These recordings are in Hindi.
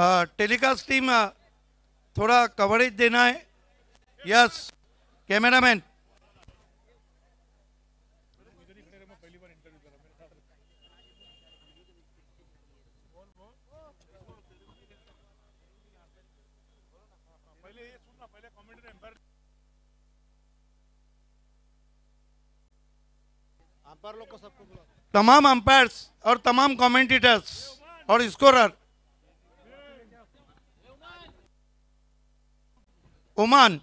टेलीकास्ट टीम थोड़ा कवरेज देना है। Yes cameraman. तमाम अंपायर्स और तमाम कमेंटेटर्स और स्कोरर ओमान।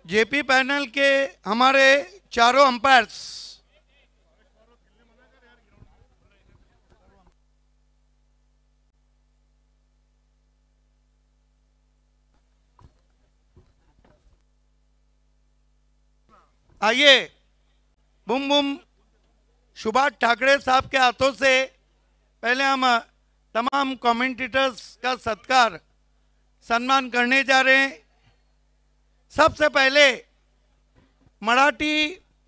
जेपी पैनल के हमारे चारों अंपायर्स आइए बुम बुम सुभाष ठाकरे साहब के हाथों से पहले हम तमाम कमेंटेटर्स का सत्कार सम्मान करने जा रहे हैं। सबसे पहले मराठी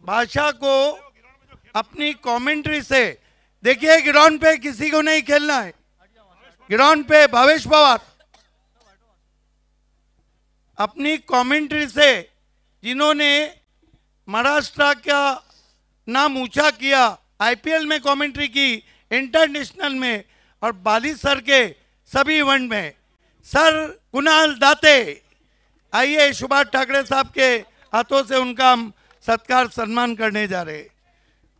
भाषा को अपनी कमेंट्री से, देखिए ग्राउंड पे किसी को नहीं खेलना है, ग्राउंड पे भावेश पवार अपनी कमेंट्री से जिन्होंने महाराष्ट्र का नाम ऊंचा किया, आईपीएल में कमेंट्री की, इंटरनेशनल में और बाली सर के सभी इवेंट में, सर कुणाल दाते। आइए सुभाष ठाकरे साहब के हाथों से उनका हम सत्कार सम्मान करने जा रहे।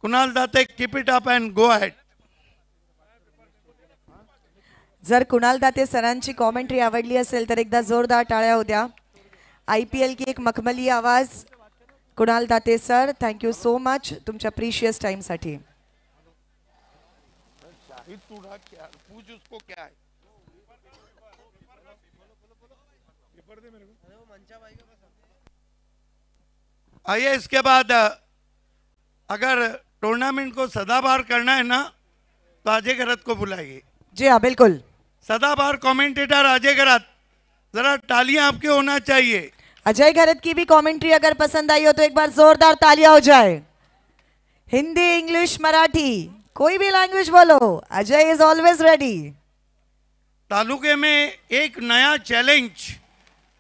कुणाल दाते, keep it up and go ahead. जर कुणाल दाते सरांची कॉमेंट्री आवडली असेल तर एकदा जोरदार टाळ्या होऊ द्या। आईपीएल की एक मखमली आवाज कुणाल दाते sir, thank you so much तुमच्या प्रीशियस टाइम साठी। पूछ उसको क्या है। आइए इसके बाद अगर टूर्नामेंट को सदाबहार करना है ना तो अजय गरत को बुलाइए। जी हाँ बिल्कुल। सदाबहार कमेंटेटर अजय गरत, जरा तालियां आपके होना चाहिए। अजय गरत की भी कमेंट्री अगर पसंद आई हो तो एक बार जोरदार तालियां हो जाए। हिंदी, इंग्लिश, मराठी, कोई भी लैंग्वेज बोलो, अजय इज ऑलवेज रेडी। तालुके में एक नया चैलेंज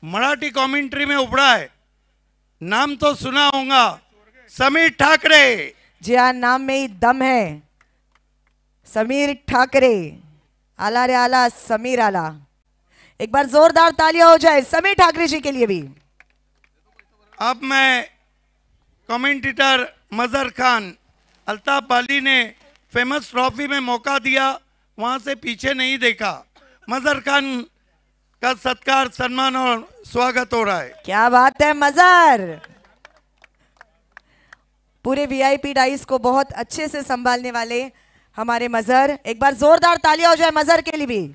मराठी कमेंट्री में उभरा है। नाम तो सुना होगा, समीर ठाकरे। जी हाँ, नाम में ही दम है। समीर ठाकरे, आला रे आला, समीर आला। एक बार जोरदार तालियां हो जाए समीर ठाकरे जी के लिए भी। अब मैं कमेंटेटर मजहर खान, अल्ताफ बाली ने फेमस ट्रॉफी में मौका दिया, वहां से पीछे नहीं देखा। मजहर खान का सत्कार, सम्मान और स्वागत हो रहा है। क्या बात है मजहर। पूरे वीआईपी डाइस को बहुत अच्छे से संभालने वाले हमारे मजहर, एक बार जोरदार तालियां हो जाए मजहर के लिए भी।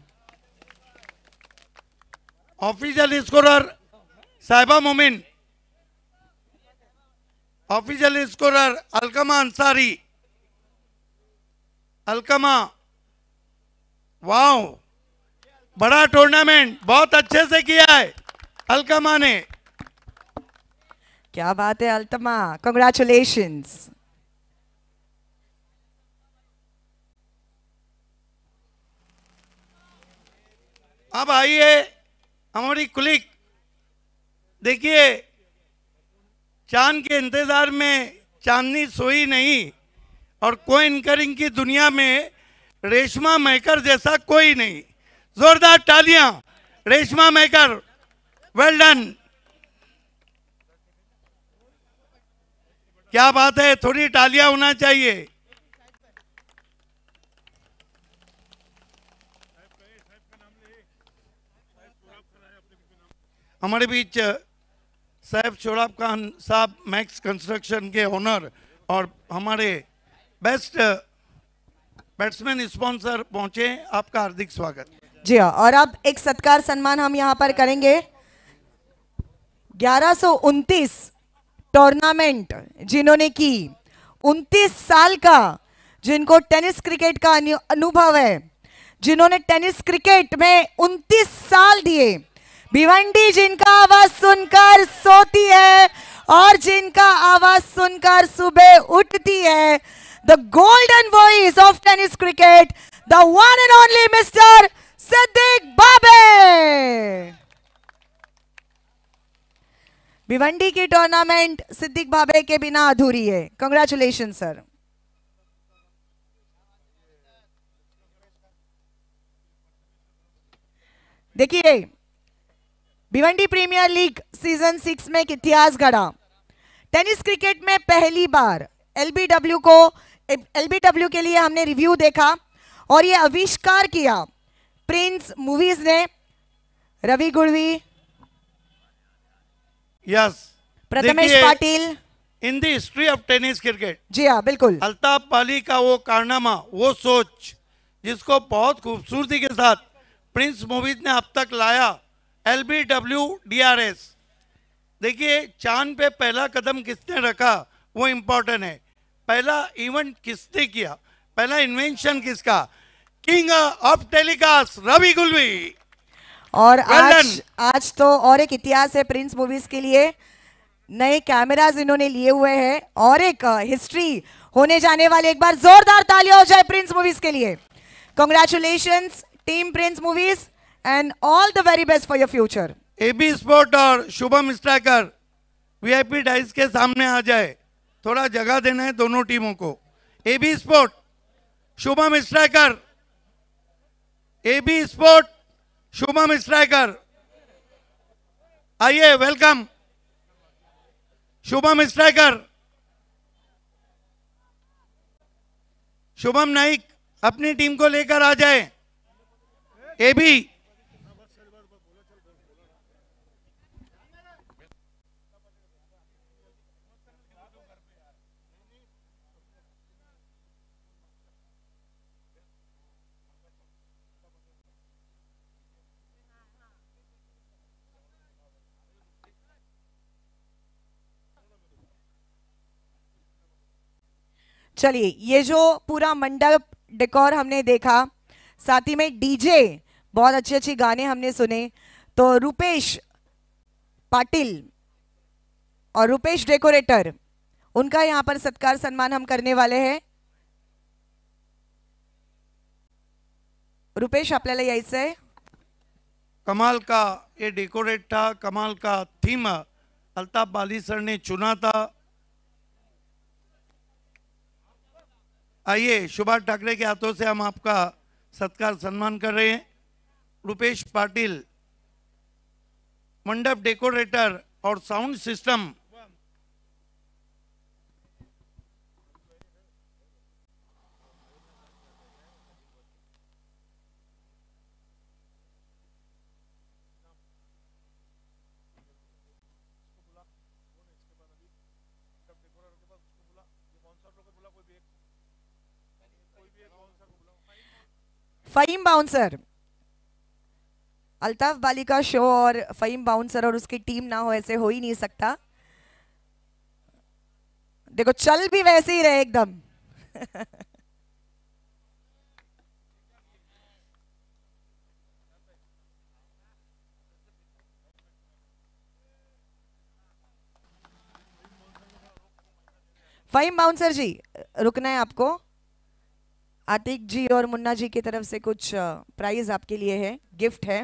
ऑफिशियल स्कोरर साहिबा मोमिन, ऑफिशियल स्कोरर अलकमा अंसारी। अलकमा, वाओ, बड़ा टूर्नामेंट बहुत अच्छे से किया है अलकमा ने। क्या बात है अल्तमा, कांग्रेचुलेशंस। अब आइए हमारी क्लिक, देखिए चांद के इंतजार में चांदनी सोई नहीं, और कोइन करिंग की दुनिया में रेशमा मेकर जैसा कोई नहीं। जोरदार तालियां रेशमा मेकर, वेल डन। क्या बात है, थोड़ी तालियां होना चाहिए। हमारे बीच साहब शोराब खान साहब, मैक्स कंस्ट्रक्शन के ओनर और हमारे बेस्ट बैट्समैन स्पॉन्सर पहुंचे, आपका हार्दिक स्वागत। जी हाँ, और अब एक सत्कार सम्मान हम यहाँ पर करेंगे। 1129 टूर्नामेंट जिन्होंने की, 29 साल का जिनको टेनिस क्रिकेट का अनुभव है, जिन्होंने टेनिस क्रिकेट में 29 साल दिए, भिवंडी जिनका आवाज सुनकर सोती है और जिनका आवाज सुनकर सुबह उठती है, the golden voice of tennis cricket, the one and only mister Siddiq Bhabe. Bhiwandi की टूर्नामेंट सिद्दीक भाबे के बिना अधूरी है। Congratulation sir. देखिए, भिवंडी प्रीमियर लीग सीजन 6 में एक इतिहास गढ़ा। टेनिस क्रिकेट में पहली बार एलबीडब्ल्यू के लिए हमने रिव्यू देखा और ये आविष्कार किया प्रिंस मूवीज ने, Ravi Gudvi, yes, Prathamesh Patil. In the history of tennis cricket, जी हाँ बिल्कुल, अल्ताफ बाली का वो कारनामा, वो सोच जिसको बहुत खूबसूरती के साथ प्रिंस मूवीज ने अब तक लाया, LBW DRS। देखिए, चांद पे पहला कदम किसने रखा वो इम्पोर्टेंट है। पहला इवेंट किसने किया, पहला इन्वेंशन किसका, king of telecast Ravi Gulvi. और आज तो और एक इतिहास है प्रिंस मूवीज के लिए। नए कैमरास इन्होंने लिए हुए हैं और एक हिस्ट्री होने जाने वाली। एक बार जोरदार तालियां हो जाए प्रिंस मूवीज के लिए। Congratulations team Prince movies and all the very best for your future. AB sport और शुभम स्ट्राइकर VIP डाइस के सामने आ जाए, थोड़ा जगह देना है दोनों टीमों को। AB sport, Shubham striker, AB sport, Shubham striker, आइए, वेलकम। शुभम स्ट्राइकर, शुभम नाइक अपनी टीम को लेकर आ जाए। AB, चलिए, ये जो पूरा मंडप डेकोर हमने देखा, साथ ही में डीजे, बहुत अच्छे अच्छे गाने हमने सुने। तो रुपेश पाटिल और रुपेश डेकोरेटर, उनका यहाँ पर सत्कार सम्मान हम करने वाले हैं। रुपेश आपल्याला यायचं आहे। कमाल का ये डेकोरेट था, कमाल का थीम अल्ताफ बाली सर ने चुना था। आइए, सुभाष ठाकरे के हाथों से हम आपका सत्कार सम्मान कर रहे हैं। रुपेश पाटिल, मंडप डेकोरेटर और sound system, Fahim bouncer. Altaf Bali का शो और फहीम बाउंसर और उसकी टीम ना हो, ऐसे हो ही नहीं सकता। देखो, चल भी वैसे ही रहे एकदम। फहीम बाउंसर जी, रुकना है आपको। आतिक जी और मुन्ना जी की तरफ से कुछ प्राइज आपके लिए है, गिफ्ट है।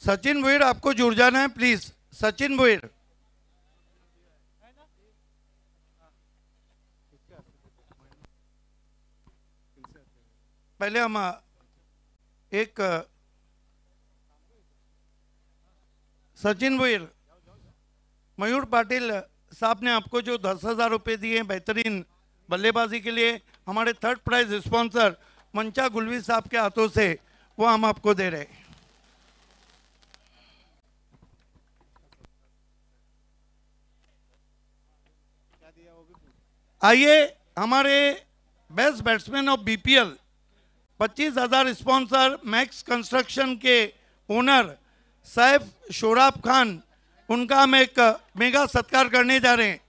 सचिन भोईर, आपको जुड़ जाना है प्लीज। सचिन भोईर, पहले हम एक सचिन वीर मयूर पाटिल साहब ने आपको जो 10,000 रुपये दिए हैं बेहतरीन बल्लेबाजी के लिए, हमारे थर्ड प्राइज स्पॉन्सर मंचा गुलवी साहब के हाथों से वो हम आपको दे रहे हैं। आइए हमारे best batsman of BPL 25,000 sponsor max construction के ओनर सैफ शोराब खान, उनका हम एक मेगा सत्कार करने जा रहे हैं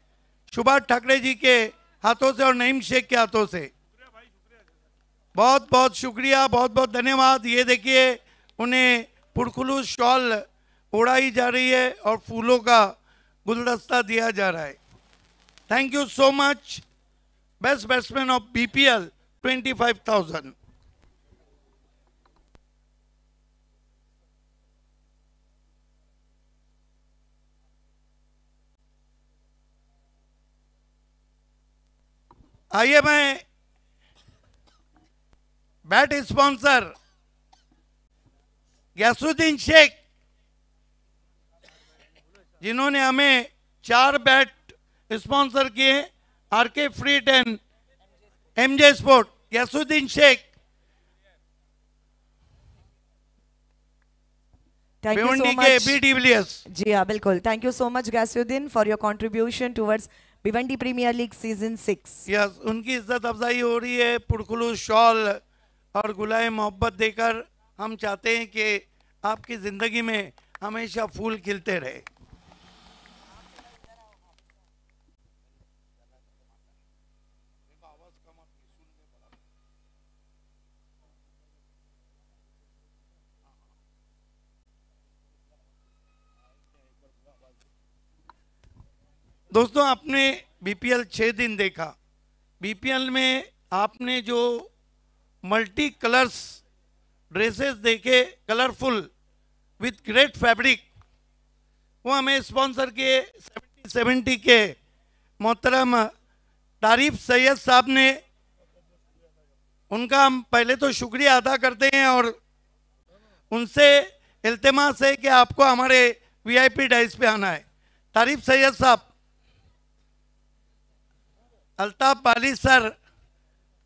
सुभाष ठाकरे जी के हाथों से और नईम शेख के हाथों से। बहुत बहुत शुक्रिया, बहुत बहुत धन्यवाद। ये देखिए उन्हें पुरखुलूस शॉल उड़ाई जा रही है और फूलों का गुलदस्ता दिया जा रहा है। Thank you so much. Best batsman of BPL 25,000। आइए मैं बैट स्पॉन्सर गयासुद्दीन शेख, जिन्होंने हमें 4 बैट स्पॉन्सर किए, आरके फ्रीट and MJ sport, Gayasuddin Shaikh, thank you so Bhiwandi के मच। B de Villiers. जी हाँ, बिल्कुल। Thank you so much Gayasuddin for your contribution towards Bhiwandi premier league season 6। Yes, उनकी इज्जत अफजाई हो रही है पुरखुलूस शॉल और गुलाए मोहब्बत देकर। हम चाहते हैं कि आपकी जिंदगी में हमेशा फूल खिलते रहे। दोस्तों, आपने बीपीएल 6 दिन देखा। बीपीएल में आपने जो मल्टी कलर्स ड्रेसेस देखे, कलरफुल विथ ग्रेट फैब्रिक, वो हमें स्पॉन्सर के 70 के मोहतरम तारीफ सैयद साहब ने, उनका हम पहले तो शुक्रिया अदा करते हैं और उनसे इल्तिमास है कि आपको हमारे वीआईपी डाइस पे आना है। तारीफ सैयद साहब, अल्ताफ बाली सर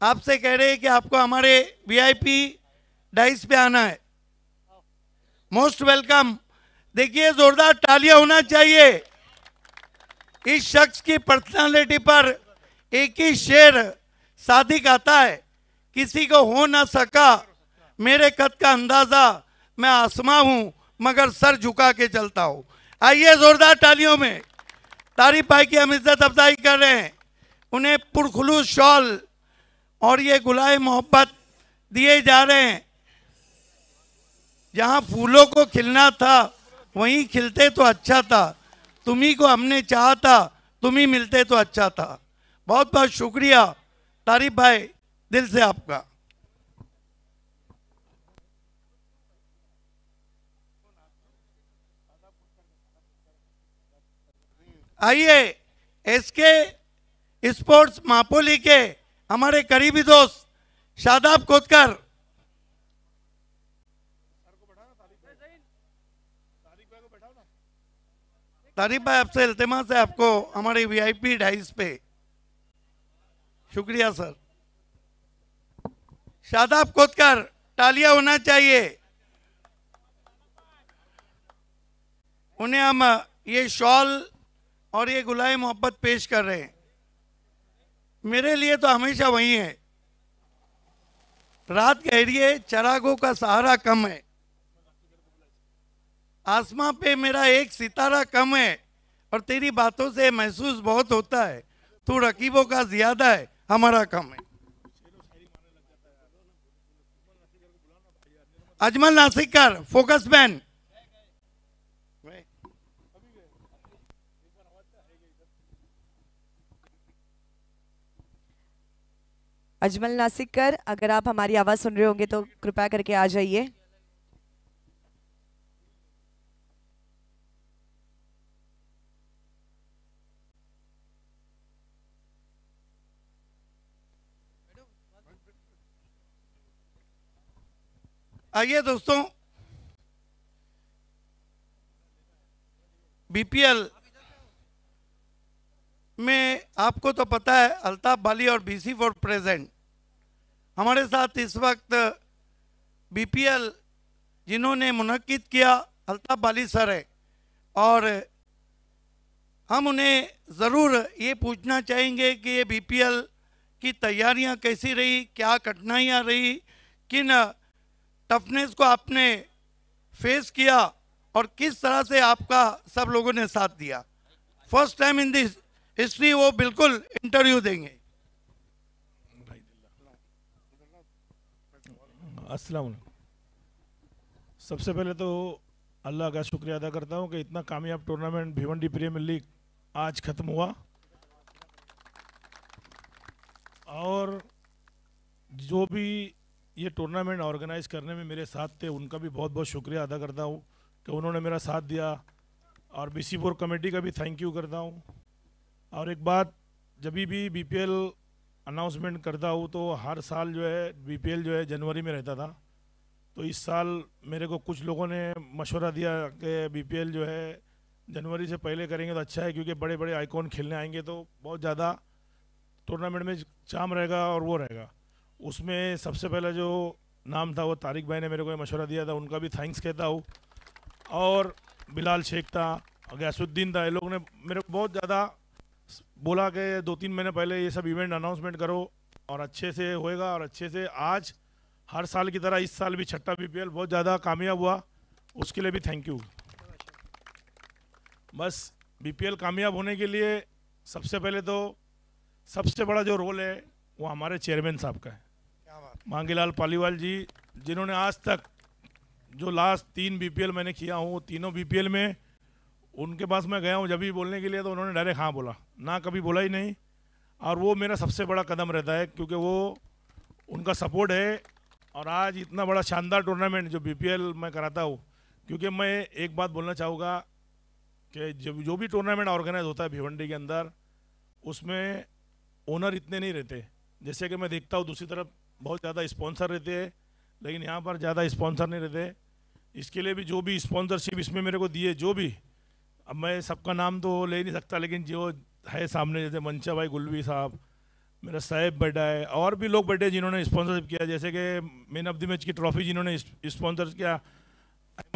आपसे कह रहे हैं कि आपको हमारे वीआईपी डाइस पे आना है। Most welcome. देखिए, जोरदार तालियां होना चाहिए। इस शख्स की पर्सनालिटी पर एक ही शेर सादिक आता है, किसी को हो ना सका मेरे कद का अंदाजा, मैं आसमां हूं मगर सर झुका के चलता हूं। आइए जोरदार तालियों में तारीफ भाई की हम इज्जत अफजाई कर रहे हैं। उन्हें पुरखुलूस शॉल और ये गुलाए मोहब्बत दिए जा रहे हैं। जहां फूलों को खिलना था वहीं खिलते तो अच्छा था, तुम्ही को हमने चाहा था, तुम ही मिलते तो अच्छा था। बहुत बहुत शुक्रिया तारीफ भाई, दिल से आपका। आइए एसके स्पोर्ट्स मापोली के हमारे करीबी दोस्त शादाब कोतकर, तारीफ भाई आपसे इल्तिमास है आपको हमारे वीआईपी डाइस पे। शुक्रिया सर। शादाब कोतकर, तालियां होना चाहिए। उन्हें हम ये शॉल और ये गुलाए मोहब्बत पेश कर रहे हैं। मेरे लिए तो हमेशा वही है। रात गहरी है, चरागों का सहारा कम है, आसमां पे मेरा एक सितारा कम है, और तेरी बातों से महसूस बहुत होता है तू रकीबों का ज्यादा है, हमारा कम है। Ajmal Nasikar, focus man. अजमल नासिकर, अगर आप हमारी आवाज सुन रहे होंगे तो कृपया करके आ जाइए। आइए दोस्तों, बीपीएल में आपको तो पता है अल्ताफ बाली और बीसी फॉर प्रेजेंट। हमारे साथ इस वक्त बीपीएल जिन्होंने मुनक्किद किया अल्ताफ बाली सर है, और हम उन्हें ज़रूर ये पूछना चाहेंगे कि ये बीपीएल की तैयारियां कैसी रही, क्या कठिनाइयां रही, किन टफनेस को आपने फेस किया और किस तरह से आपका सब लोगों ने साथ दिया। First time in this history वो बिल्कुल इंटरव्यू देंगे। अस्सलाम वालेकुम। सबसे पहले तो अल्लाह का शुक्रिया अदा करता हूँ कि इतना कामयाब टूर्नामेंट भिवंडी प्रीमियर लीग आज ख़त्म हुआ, और जो भी ये टूर्नामेंट ऑर्गेनाइज करने में मेरे साथ थे उनका भी बहुत बहुत शुक्रिया अदा करता हूँ कि उन्होंने मेरा साथ दिया, और BC4 कमेटी का भी थैंक यू करता हूँ। और एक बात, जब भी बीपीएल अनाउंसमेंट करता हूँ तो हर साल जो है बीपीएल जो है जनवरी में रहता था, तो इस साल मेरे को कुछ लोगों ने मशवरा दिया कि बीपीएल जो है जनवरी से पहले करेंगे तो अच्छा है, क्योंकि बड़े बड़े आइकॉन खेलने आएंगे तो बहुत ज़्यादा टूर्नामेंट में चाम रहेगा और वो रहेगा। उसमें सबसे पहला जो नाम था वो तारिक भाई ने मेरे को मशवरा दिया था, उनका भी थैंक्स कहता हूँ। और बिलाल शेख था, गैसुद्दीन था, ये लोग ने मेरे को बहुत ज़्यादा बोला कि 2-3 महीने पहले ये सब इवेंट अनाउंसमेंट करो और अच्छे से होएगा। और अच्छे से आज हर साल की तरह इस साल भी छठा बीपीएल बहुत ज़्यादा कामयाब हुआ, उसके लिए भी थैंक यू। बस बीपीएल कामयाब होने के लिए सबसे पहले तो सबसे बड़ा जो रोल है वो हमारे चेयरमैन साहब का है, मांगीलाल पालीवाल जी, जिन्होंने आज तक जो लास्ट 3 बीपीएल मैंने किया हूँ, तीनों बीपीएल में उनके पास मैं गया हूँ जब भी बोलने के लिए तो उन्होंने डायरेक्ट हाँ बोला, ना कभी बोला ही नहीं। और वो मेरा सबसे बड़ा कदम रहता है, क्योंकि वो उनका सपोर्ट है। और आज इतना बड़ा शानदार टूर्नामेंट जो बीपीएल मैं कराता हूँ, क्योंकि मैं एक बात बोलना चाहूँगा कि जो भी टूर्नामेंट ऑर्गेनाइज होता है भिवंडी के अंदर, उसमें ओनर इतने नहीं रहते। जैसे कि मैं देखता हूँ दूसरी तरफ बहुत ज़्यादा स्पॉन्सर रहते हैं, लेकिन यहाँ पर ज़्यादा स्पॉन्सर नहीं रहते। इसके लिए भी जो भी स्पॉन्सरशिप इसमें मेरे को दिए, जो भी, अब मैं सबका नाम तो ले नहीं सकता, लेकिन जो है सामने, जैसे मंचा भाई गुलवी साहब, मेरा साहेब बैठा है, और भी लोग बैठे जिन्होंने स्पॉन्सरशिप किया, जैसे कि मैन ऑफ द मैच की ट्रॉफी जिन्होंने स्पॉन्सर किया,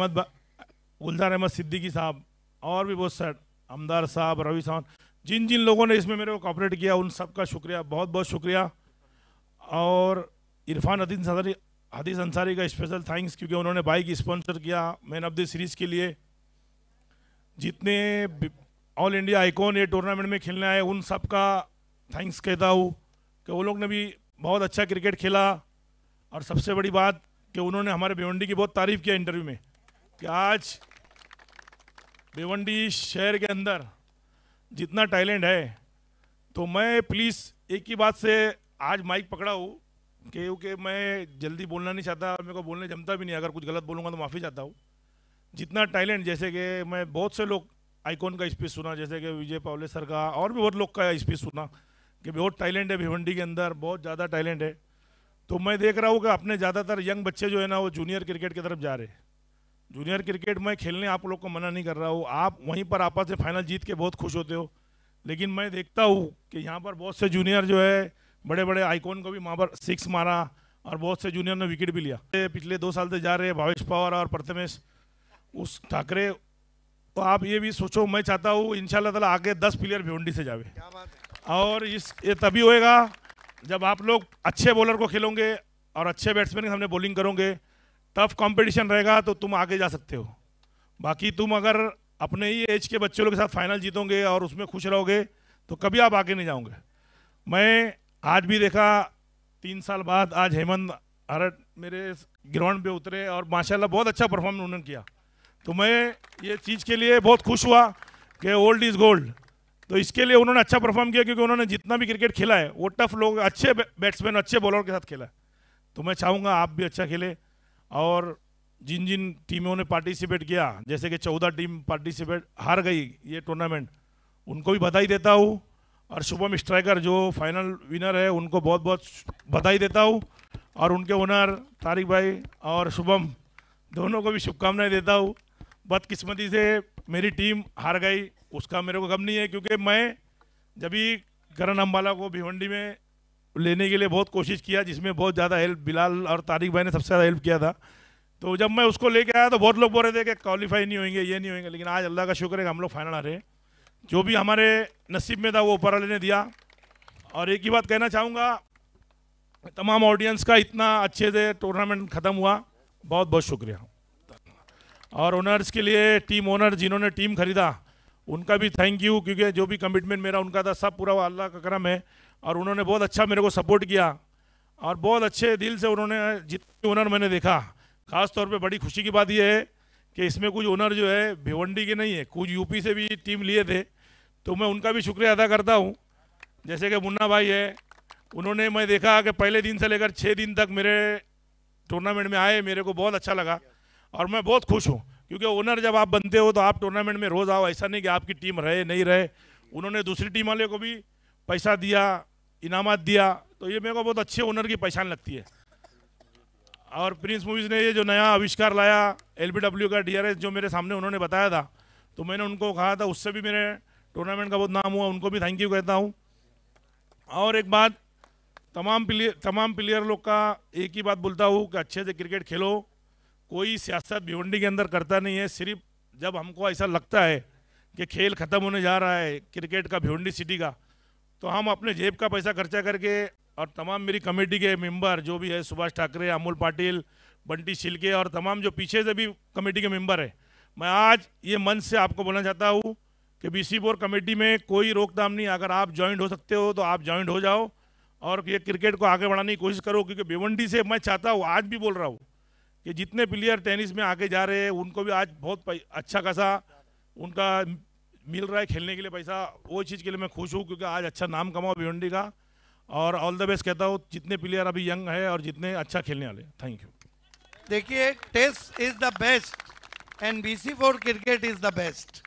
गुलजार अहमद सिद्दीकी साहब, और भी बहुत सारे अमदार साहब, रवि साहब, जिन जिन लोगों ने इसमें मेरे को कॉपरेट किया उन सब का शुक्रिया, बहुत बहुत शुक्रिया। और इरफान हदीस अंसारी का स्पेशल थैंक्स, क्योंकि उन्होंने बाइक स्पॉन्सर किया मैन ऑफ द सीरीज़ के लिए। जितने ऑल इंडिया आइकॉन ये टूर्नामेंट में खेलने आए उन सब का थैंक्स कहता हूँ कि वो लोग ने भी बहुत अच्छा क्रिकेट खेला। और सबसे बड़ी बात कि उन्होंने हमारे भिवंडी की बहुत तारीफ़ किया इंटरव्यू में, कि आज भिवंडी शहर के अंदर जितना टैलेंट है, तो मैं प्लीज़ एक ही बात से आज माइक पकड़ा हूँ, क्योंकि मैं जल्दी बोलना नहीं चाहता, मेरे को बोलने जमता भी नहीं, अगर कुछ गलत बोलूँगा तो माफ़ी चाहता हूँ। जितना टैलेंट, जैसे कि मैं बहुत से लोग आइकॉन का स्पीच सुना, जैसे कि विजय पावले सर का, और भी बहुत लोग का स्पीच सुना कि बहुत टैलेंट है भिवंडी के अंदर, बहुत ज़्यादा टैलेंट है। तो मैं देख रहा हूँ कि अपने ज़्यादातर यंग बच्चे जो है ना वो जूनियर क्रिकेट की तरफ जा रहे हैं। जूनियर क्रिकेट में खेलने आप लोग को मना नहीं कर रहा हूँ, आप वहीं पर आपस में फाइनल जीत के बहुत खुश होते हो, लेकिन मैं देखता हूँ कि यहाँ पर बहुत से जूनियर जो है बड़े बड़े आइकॉन को भी वहाँ पर 6 मारा, और बहुत से जूनियर ने विकेट भी लिया। पिछले 2 साल से जा रहे हैं भावेश पवार और प्रथमेश उस ठाकरे। तो आप ये भी सोचो, मैं चाहता हूँ इंशाल्लाह ताला आगे 10 प्लेयर भिवंडी से जावे, और ये तभी होएगा जब आप लोग अच्छे बॉलर को खेलोगे और अच्छे बैट्समैन के सामने बॉलिंग करोगे, टफ कंपटीशन रहेगा तो तुम आगे जा सकते हो। बाकी तुम अगर अपने ही एज के बच्चों के साथ फाइनल जीतोगे और उसमें खुश रहोगे तो कभी आप आगे नहीं जाओगे। मैं आज भी देखा 3 साल बाद आज हेमंत हरट मेरे ग्राउंड पे उतरे और माशाल्लाह बहुत अच्छा परफॉर्मेंस उन्होंने किया, तो मैं ये चीज़ के लिए बहुत खुश हुआ कि ओल्ड इज़ गोल्ड। तो इसके लिए उन्होंने अच्छा परफॉर्म किया, क्योंकि उन्होंने जितना भी क्रिकेट खेला है वो टफ लोग, अच्छे बैट्समैन, अच्छे बॉलर के साथ खेला है। तो मैं चाहूँगा आप भी अच्छा खेले, और जिन जिन टीमों ने पार्टिसिपेट किया, जैसे कि 14 टीम पार्टिसिपेट हार गई ये टूर्नामेंट, उनको भी बधाई देता हूँ। और शुभम स्ट्राइकर जो फाइनल विनर है उनको बहुत बहुत बधाई देता हूँ। और उनके ओनर तारिक भाई और शुभम दोनों को भी शुभकामनाएं देता हूँ। बदकिस्मती से मेरी टीम हार गई, उसका मेरे को गम नहीं है, क्योंकि मैं जब भी करण अम्बाला को भिवंडी में लेने के लिए बहुत कोशिश किया, जिसमें बहुत ज़्यादा हेल्प बिलाल और तारिक भाई ने सबसे ज़्यादा हेल्प किया था। तो जब मैं उसको लेके आया तो बहुत लोग बोल रहे थे कि क्वालिफाई नहीं होंगे, ये नहीं होंगे, लेकिन आज अल्लाह का शुक्र है कि हम लोग फाइनल आ रहे हैं। जो भी हमारे नसीब में था वो ऊपर वाले ने दिया। और एक ही बात कहना चाहूँगा, तमाम ऑडियंस का इतना अच्छे से टूर्नामेंट ख़त्म हुआ, बहुत बहुत शुक्रिया। और ओनर्स के लिए, टीम ओनर जिन्होंने टीम खरीदा उनका भी थैंक यू, क्योंकि जो भी कमिटमेंट मेरा उनका था सब पूरा अल्लाह का करम है। और उन्होंने बहुत अच्छा मेरे को सपोर्ट किया और बहुत अच्छे दिल से उन्होंने, जितने ओनर मैंने देखा, खास तौर पे बड़ी खुशी की बात यह है कि इसमें कुछ ओनर जो है भिवंडी के नहीं है, कुछ यूपी से भी टीम लिए थे, तो मैं उनका भी शुक्रिया अदा करता हूँ। जैसे कि मुन्ना भाई है, उन्होंने, मैं देखा कि पहले दिन से लेकर 6 दिन तक मेरे टूर्नामेंट में आए, मेरे को बहुत अच्छा लगा और मैं बहुत खुश हूँ, क्योंकि ओनर जब आप बनते हो तो आप टूर्नामेंट में रोज़ आओ, ऐसा नहीं कि आपकी टीम रहे नहीं रहे। उन्होंने दूसरी टीम वाले को भी पैसा दिया, इनामात दिया, तो ये मेरे को बहुत अच्छे ओनर की पहचान लगती है। और प्रिंस मूवीज़ ने ये जो नया आविष्कार लाया LBW का DRS, जो मेरे सामने उन्होंने बताया था, तो मैंने उनको कहा था, उससे भी मेरे टूर्नामेंट का बहुत नाम हुआ, उनको भी थैंक यू कहता हूँ। और एक बात, तमाम प्लेयर लोग का एक ही बात बोलता हूँ कि अच्छे से क्रिकेट खेलो। कोई सियासत भिवंडी के अंदर करता नहीं है, सिर्फ जब हमको ऐसा लगता है कि खेल ख़त्म होने जा रहा है क्रिकेट का, भिवंडी सिटी का, तो हम अपने जेब का पैसा खर्चा करके, और तमाम मेरी कमेटी के मेंबर जो भी है, सुभाष ठाकरे, अमोल पाटिल, बंटी शिल्के और तमाम जो पीछे से भी कमेटी के मेंबर है, मैं आज ये मन से आपको बोलना चाहता हूँ कि BC4 कमेटी में कोई रोकथाम नहीं। अगर आप ज्वाइंट हो सकते हो तो आप ज्वाइंट हो जाओ और ये क्रिकेट को आगे बढ़ाने की कोशिश करो, क्योंकि भिवंडी से मैं चाहता हूँ, आज भी बोल रहा हूँ, कि जितने प्लेयर टेनिस में आगे जा रहे हैं उनको भी आज बहुत अच्छा खासा उनका मिल रहा है खेलने के लिए पैसा। वो चीज़ के लिए मैं खुश हूँ, क्योंकि आज अच्छा नाम कमाओ भिवंडी का। और ऑल द बेस्ट कहता हूँ जितने प्लेयर अभी यंग है और जितने अच्छा खेलने वाले। Thank you. देखिए, test is the best and BC4 cricket is the best.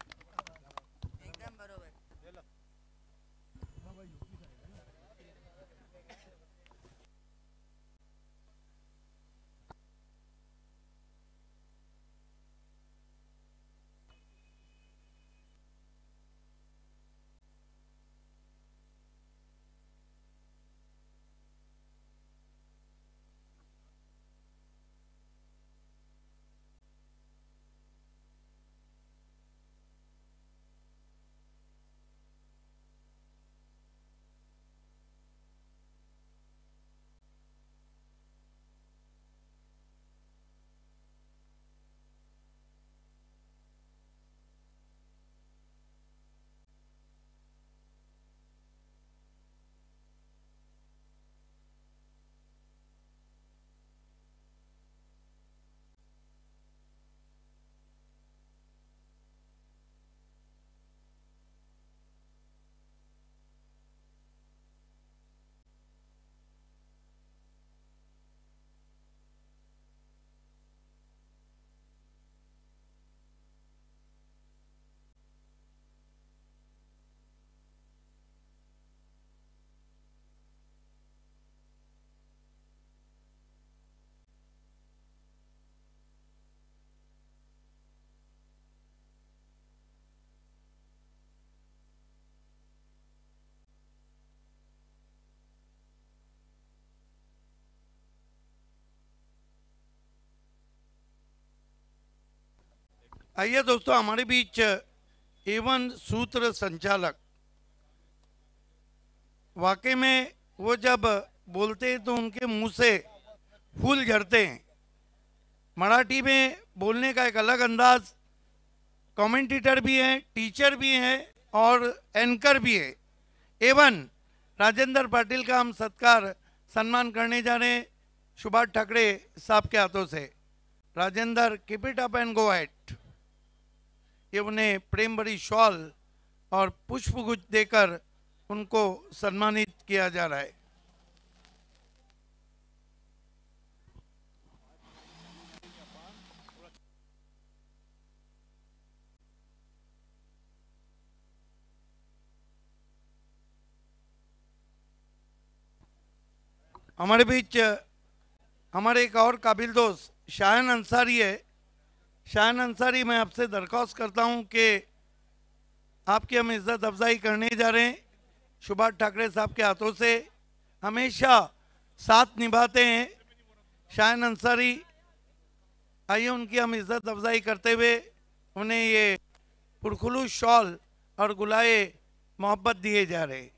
आइए दोस्तों, हमारे बीच एवन सूत्र संचालक, वाकई में वो जब बोलते हैं तो उनके मुंह से फूल झड़ते हैं। मराठी में बोलने का एक अलग अंदाज, कमेंटेटर भी हैं, टीचर भी हैं और एंकर भी है। एवन राजेंद्र पाटिल का हम सत्कार सम्मान करने जा रहे हैं सुभाष ठाकरे साहब के हाथों से। Rajendra, keep it up and go head. ये उन्हें प्रेम भरी शॉल और पुष्पगुच्छ देकर उनको सम्मानित किया जा रहा है। हमारे बीच हमारे एक और काबिल दोस्त शायन अंसारी है। शायन अंसारी, मैं आपसे दरख्वास्त करता हूं कि आपकी हम इज्जत अफजाई करने जा रहे हैं। सुभाष ठाकरे साहब के हाथों से हमेशा साथ निभाते हैं शायन अंसारी। आइए उनकी हम इज्जत अफजाई करते हुए उन्हें ये पुरखुलूस शॉल और गुलाए मोहब्बत दिए जा रहे हैं।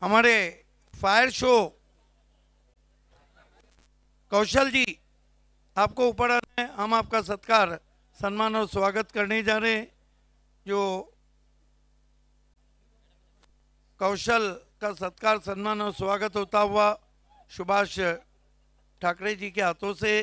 हमारे फायर शो कौशल जी, आपको ऊपर आना है। हम आपका सत्कार, सम्मान और स्वागत करने जा रहे हैं। जो कौशल का सत्कार, सम्मान और स्वागत होता हुआ सुभाष ठाकरे जी के हाथों से।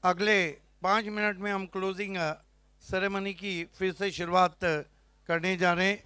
अगले 5 मिनट में हम क्लोजिंग सेरेमनी की फिर से शुरुआत करने जा रहे हैं।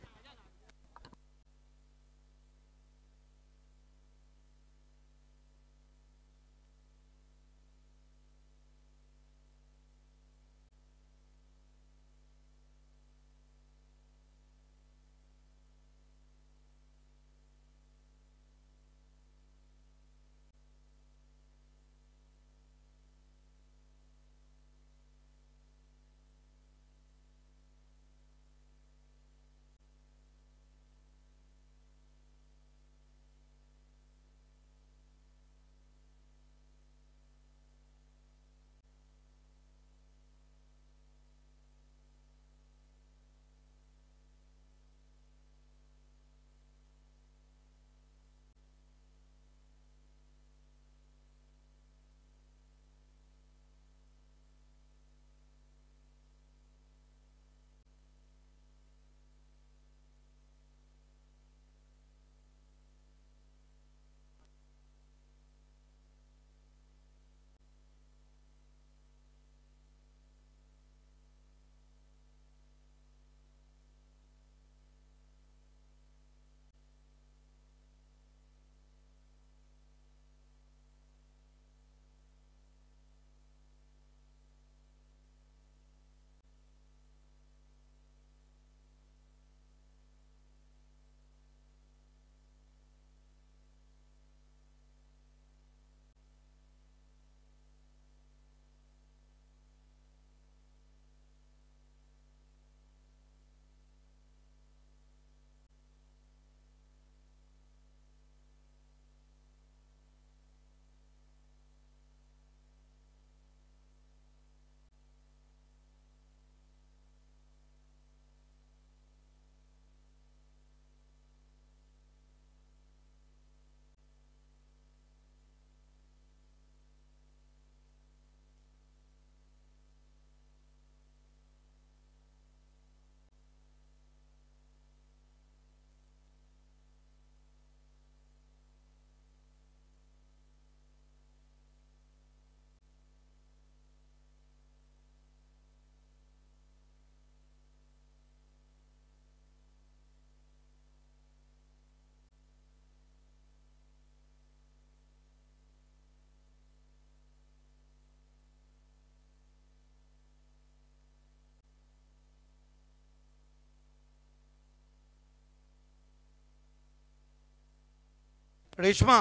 रेशमा,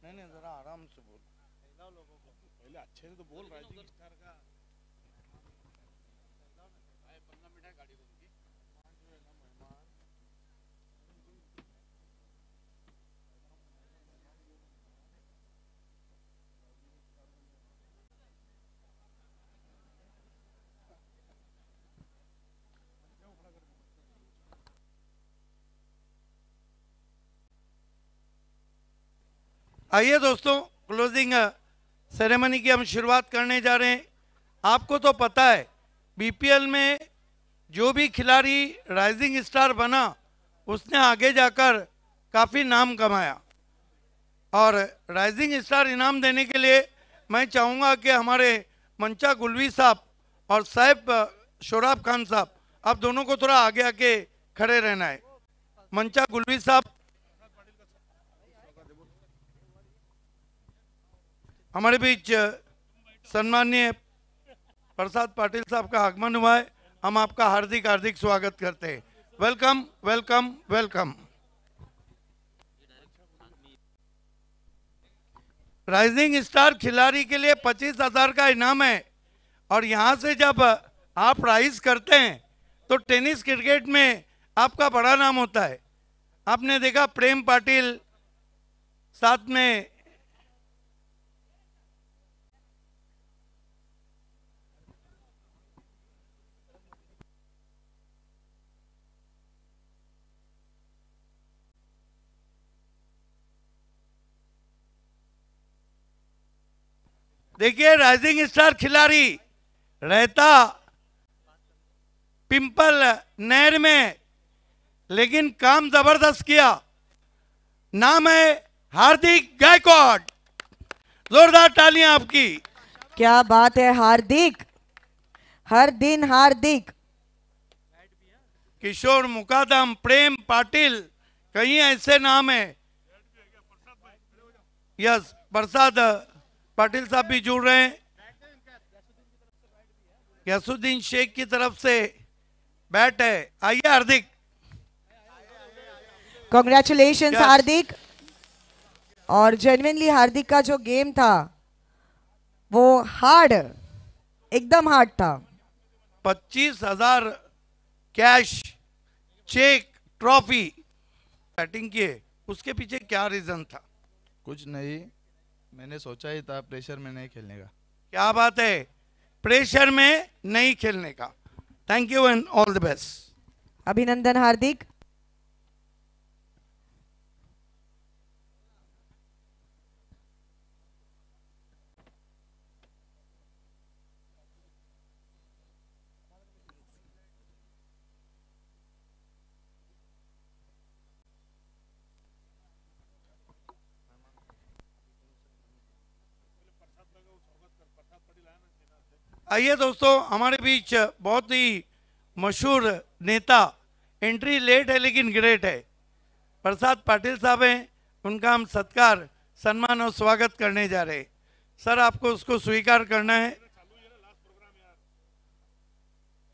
नहीं जरा आराम से बोल। पहले अच्छे से तो बोल राइजिंग स्टार का आइए दोस्तों, क्लोजिंग सेरेमनी की हम शुरुआत करने जा रहे हैं। आपको तो पता है बीपीएल में जो भी खिलाड़ी राइजिंग स्टार बना उसने आगे जाकर काफ़ी नाम कमाया। और राइजिंग स्टार इनाम देने के लिए मैं चाहूँगा कि हमारे मंचा गुलवी साहब और साहिब शोराब खान साहब, आप दोनों को थोड़ा आगे आके खड़े रहना है। मंचा गुलवी साहब, हमारे बीच सम्माननीय प्रसाद पाटिल साहब का आगमन हुआ है। हम आपका हार्दिक हार्दिक स्वागत करते हैं। Welcome welcome welcome. Rising star खिलाड़ी के लिए 25,000 का इनाम है। और यहाँ से जब आप राइज करते हैं तो टेनिस क्रिकेट में आपका बड़ा नाम होता है। आपने देखा प्रेम पाटिल, साथ में देखिए राइजिंग स्टार खिलाड़ी रहता पिंपल नहर में, लेकिन काम जबरदस्त किया। नाम है हार्दिक गायकवाड़। जोरदार तालियां आपकी। क्या बात है हार्दिक, हर दिन हार्दिक। किशोर मुकादम, प्रेम पाटिल, कहीं ऐसे नाम है। यस, प्रसाद पाटिल साहब भी जुड़ रहे हैं। गयासुद्दीन शेख की तरफ से बैट है। आइए हार्दिक। Congratulation Yes. हार्दिक। और जेन्युइनली हार्दिक का जो गेम था वो हार्ड, एकदम हार्ड था। 25,000 कैश, चेक, ट्रॉफी बैटिंग किए, उसके पीछे क्या रीजन था? कुछ नहीं, मैंने सोचा ही था प्रेशर में नहीं खेलने का। क्या बात है, प्रेशर में नहीं खेलने का। Thank you and all the best. अभिनंदन हार्दिक। आइए दोस्तों, हमारे बीच बहुत ही मशहूर नेता, एंट्री लेट है लेकिन ग्रेट है, प्रसाद पाटिल साहब हैं। उनका हम सत्कार, सम्मान और स्वागत करने जा रहे हैं। सर, आपको उसको स्वीकार करना है।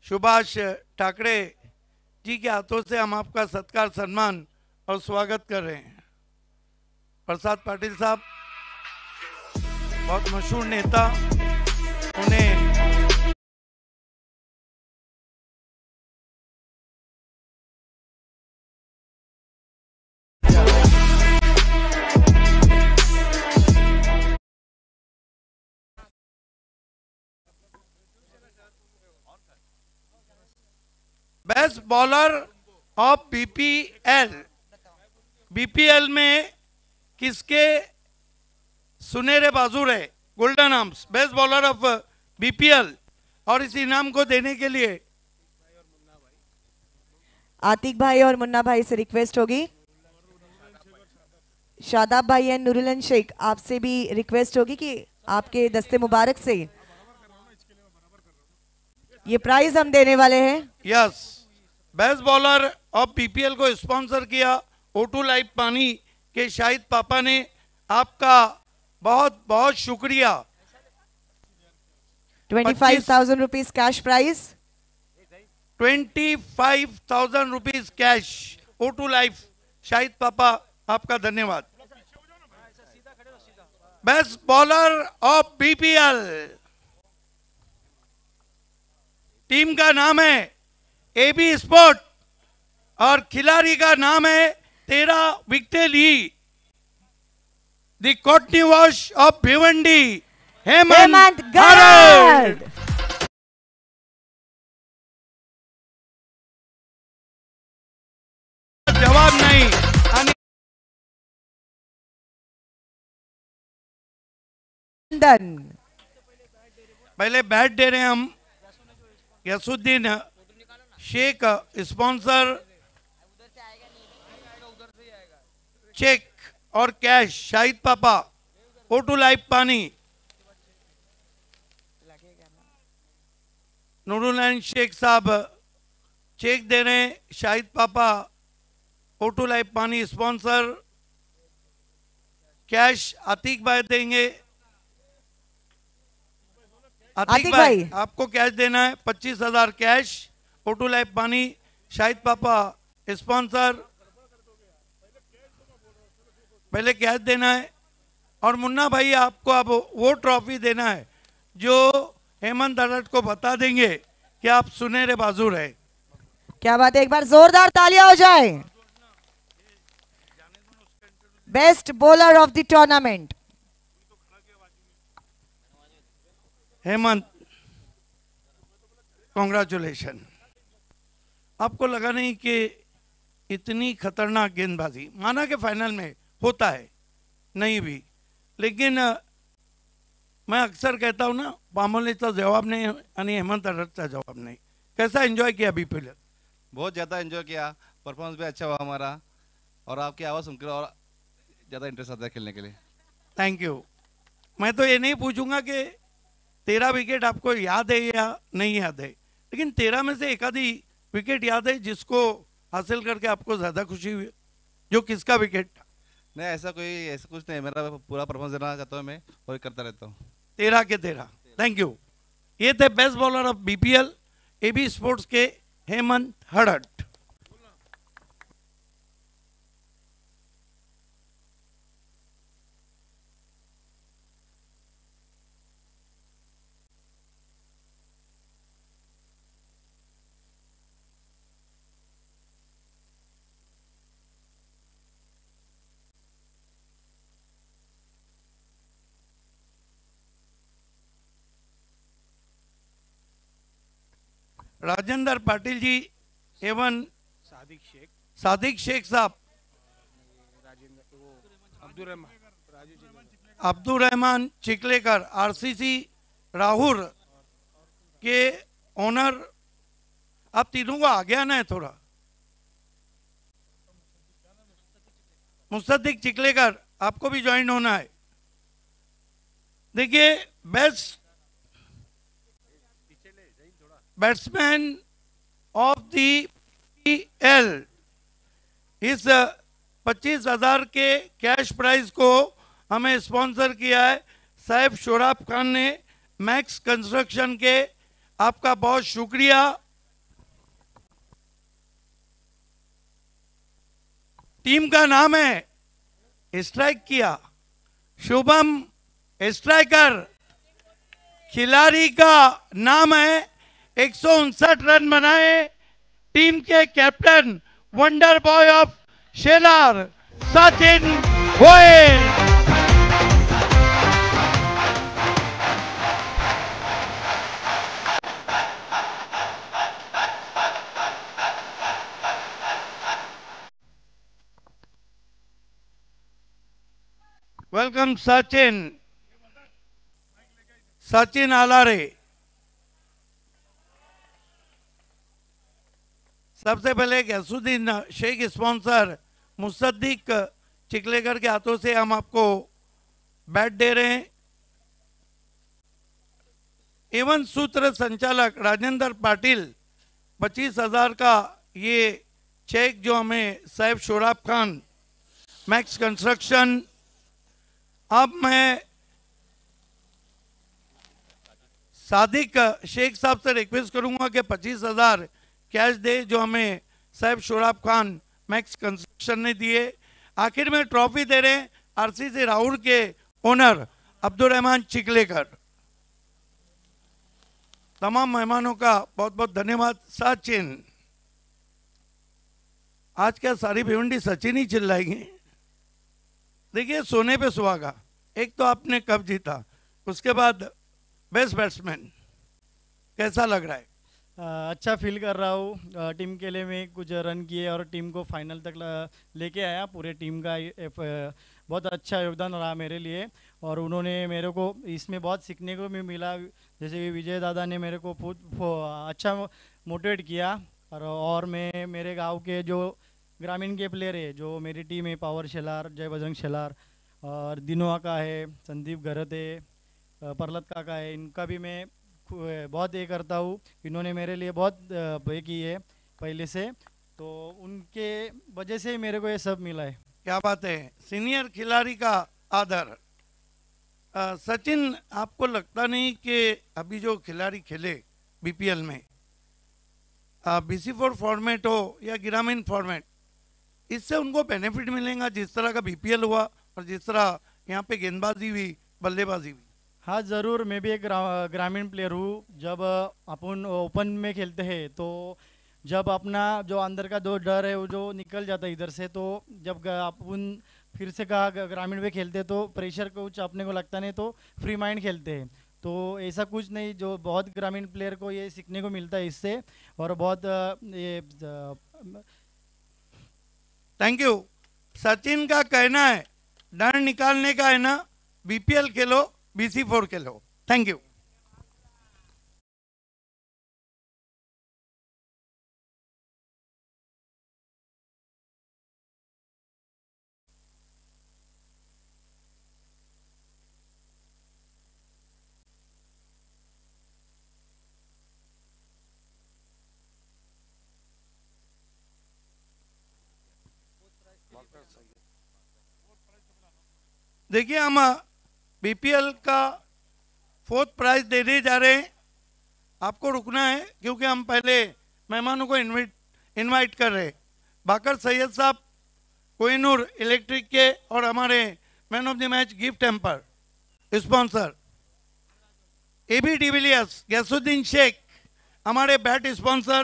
सुभाष ठाकरे जी के हाथों से हम आपका सत्कार, सम्मान और स्वागत कर रहे हैं। प्रसाद पाटिल साहब बहुत मशहूर नेता, उन्हें best bowler of BPL. BPL में किसके सुनहरे बाजू रहे? Golden arms, best bowler of BPL. और इस इनाम को देने के लिए आतिक भाई और मुन्ना भाई से रिक्वेस्ट होगी। शादाब भाई एंड नूरुलन शेख, आपसे भी रिक्वेस्ट होगी कि आपके दस्ते मुबारक से ये प्राइज हम देने वाले हैं। Yes, best bowler of BPL को स्पॉन्सर किया O2 लाइफ पानी के शाहिद पापा ने। आपका बहुत बहुत शुक्रिया। 25,000 rupees cash prize. 25,000 rupees cash, O2 life, Shahid पापा, आपका धन्यवाद। Best bowler of BPL, team का नाम है AB स्पोर्ट और खिलाड़ी का नाम है 13 विकेटें ली, the Courtney Walsh of Bhiwandi, Hemant Garad. जवाब नहीं। पहले बैट दे रहे हैं हम गयासुद्दीन शेख, स्पॉन्सर, चेक और cash Shahid Papa, O2 life पानी, नूरुल शेख साहब चेक दे रहे हैं, शाहिद पापा O2 लाइफ पानी स्पॉन्सर, कैश आतिक भाई देंगे। आतिक भाई आपको कैश देना है, 25,000 कैश, O2 लाइफ पानी, शाहिद पापा स्पॉन्सर, पहले कैश देना है। और मुन्ना भाई आपको अब वो ट्रॉफी देना है जो हेमंत गारड़ को बता देंगे कि आप सुनहरे बाजू रहे। क्या बात है, एक बार जोरदार तालियां हो जाए। Best bowler of the tournament Hemant, congratulation. आपको लगा नहीं कि इतनी खतरनाक गेंदबाजी, माना कि फाइनल में होता है, नहीं भी, लेकिन मैं अक्सर कहता हूं ना, पामोलीचा जवाब नाही आणि हेमंत गारड़चा जवाब नाही, कैसा एंजॉय किया बीपीएल? बहुत ज़्यादा एंजॉय किया, परफॉर्मेंस भी अच्छा हुआ हमारा, और आपकी आवाज़ सुनकर और ज़्यादा इंटरेस्ट आता है खेलने के लिए। Thank you. मैं तो ये नहीं पूछूंगा कि 13 विकेट आपको याद है या नहीं याद है, लेकिन 13 में से एक आधी विकेट याद है जिसको हासिल करके आपको ज़्यादा खुशी हुई, जो किसका विकेट था? नहीं, ऐसा कुछ नहीं, मेरा पूरा परफॉर्मेंस देना चाहता हूँ मैं, और करता रहता हूँ। 13 के 13। Thank you. ये थे best bowler of BPL AB sports के हेमंत हड़ट। राजेंद्र पाटिल जी एवं सादिक शेख साहब, अब्दुल रहमान चिखलेकर आरसीसी राहुल के ओनर, आप तीनों को आगे आना है थोड़ा। मुसद्दिक चिखलेकर, आपको भी ज्वाइन होना है। देखिए, best batsman of the PL, इस 25,000 के कैश प्राइज को हमें स्पॉन्सर किया है सैफ शोराब खान ने, मैक्स कंस्ट्रक्शन के। आपका बहुत शुक्रिया। टीम का नाम है स्ट्राइक किया, शुभम स्ट्राइकर। खिलाड़ी का नाम है 159 रन बनाए। टीम के captain wonder boy of Shelar Sachin Goyal. Welcome Sachin. Sachin Alare. सबसे पहले गैसुद्दीन शेख स्पॉन्सर मुसद्दिक चिखलेकर के हाथों से हम आपको बैट दे रहे हैं। एवं सूत्र संचालक राजेंद्र पाटिल, 25,000 का ये चेक जो हमें सैफ शोराब खान मैक्स कंस्ट्रक्शन। अब मैं सादिक शेख साहब से रिक्वेस्ट करूंगा कि 25,000 कैश दे जो हमें सैफ शोराब खान मैक्स कंस्ट्रक्शन ने दिए। आखिर में ट्रॉफी दे रहे हैं आरसीसी राहुल के ओनर अब्दुल रहमान चिखलेकर। तमाम मेहमानों का बहुत बहुत धन्यवाद। सचिन, आज क्या सारी भिवंडी सचिन ही चिल्लाएंगे? देखिए, सोने पे सुहागा। एक तो आपने कप जीता, उसके बाद बेस्ट बैट्समैन, कैसा लग रहा है? अच्छा फील कर रहा हूँ। टीम के लिए मैं कुछ रन किए और टीम को फाइनल तक लेके आया। पूरे टीम का बहुत अच्छा योगदान रहा मेरे लिए, और उन्होंने मेरे को इसमें बहुत सीखने को भी मिला। जैसे कि विजय दादा ने मेरे को अच्छा मोटिवेट किया, और मैं मेरे गांव के जो ग्रामीण के प्लेयर है, जो मेरी टीम है, पावर शेलार, जय बजरंग शेलार, और दिनों का है, संदीप गरते, परलत काका है, इनका भी मैं बहुत ये करता हूँ। इन्होंने मेरे लिए बहुत ये की है पहले से, तो उनके वजह से मेरे को ये सब मिला है। क्या बात है, सीनियर खिलाड़ी का आदर। सचिन, आपको लगता नहीं कि अभी जो खिलाड़ी खेले बीपीएल में, BC4 फॉर्मेट हो या ग्रामीण फॉर्मेट, इससे उनको बेनिफिट मिलेगा जिस तरह का बीपीएल हुआ और जिस तरह यहाँ पे गेंदबाजी हुई, बल्लेबाजी हुई? हाँ ज़रूर, मैं भी एक ग्रामीण प्लेयर हूँ। जब अपन ओपन में खेलते हैं तो जब अपना जो अंदर का दो डर है वो जो निकल जाता है इधर से, तो जब अपन फिर से कहा ग्रामीण में खेलते तो प्रेशर कुछ अपने को लगता नहीं, तो फ्री माइंड खेलते हैं। तो ऐसा कुछ नहीं, जो बहुत ग्रामीण प्लेयर को ये सीखने को मिलता है इससे, और बहुत ये। Thank you. सचिन का कहना है डर निकालने का है ना, BPL Khelo, BC4 Khelo. Thank you. देखिए हम बीपीएल का 4th प्राइज देने जा रहे हैं। आपको रुकना है क्योंकि हम पहले मेहमानों को इनवाइट कर रहे हैं। बाकर सैयद साहब कोहिनूर इलेक्ट्रिक के और हमारे man of the match gift hamper sponsor. AB de Villiers Ghiasuddin Shaikh हमारे बैट स्पॉन्सर।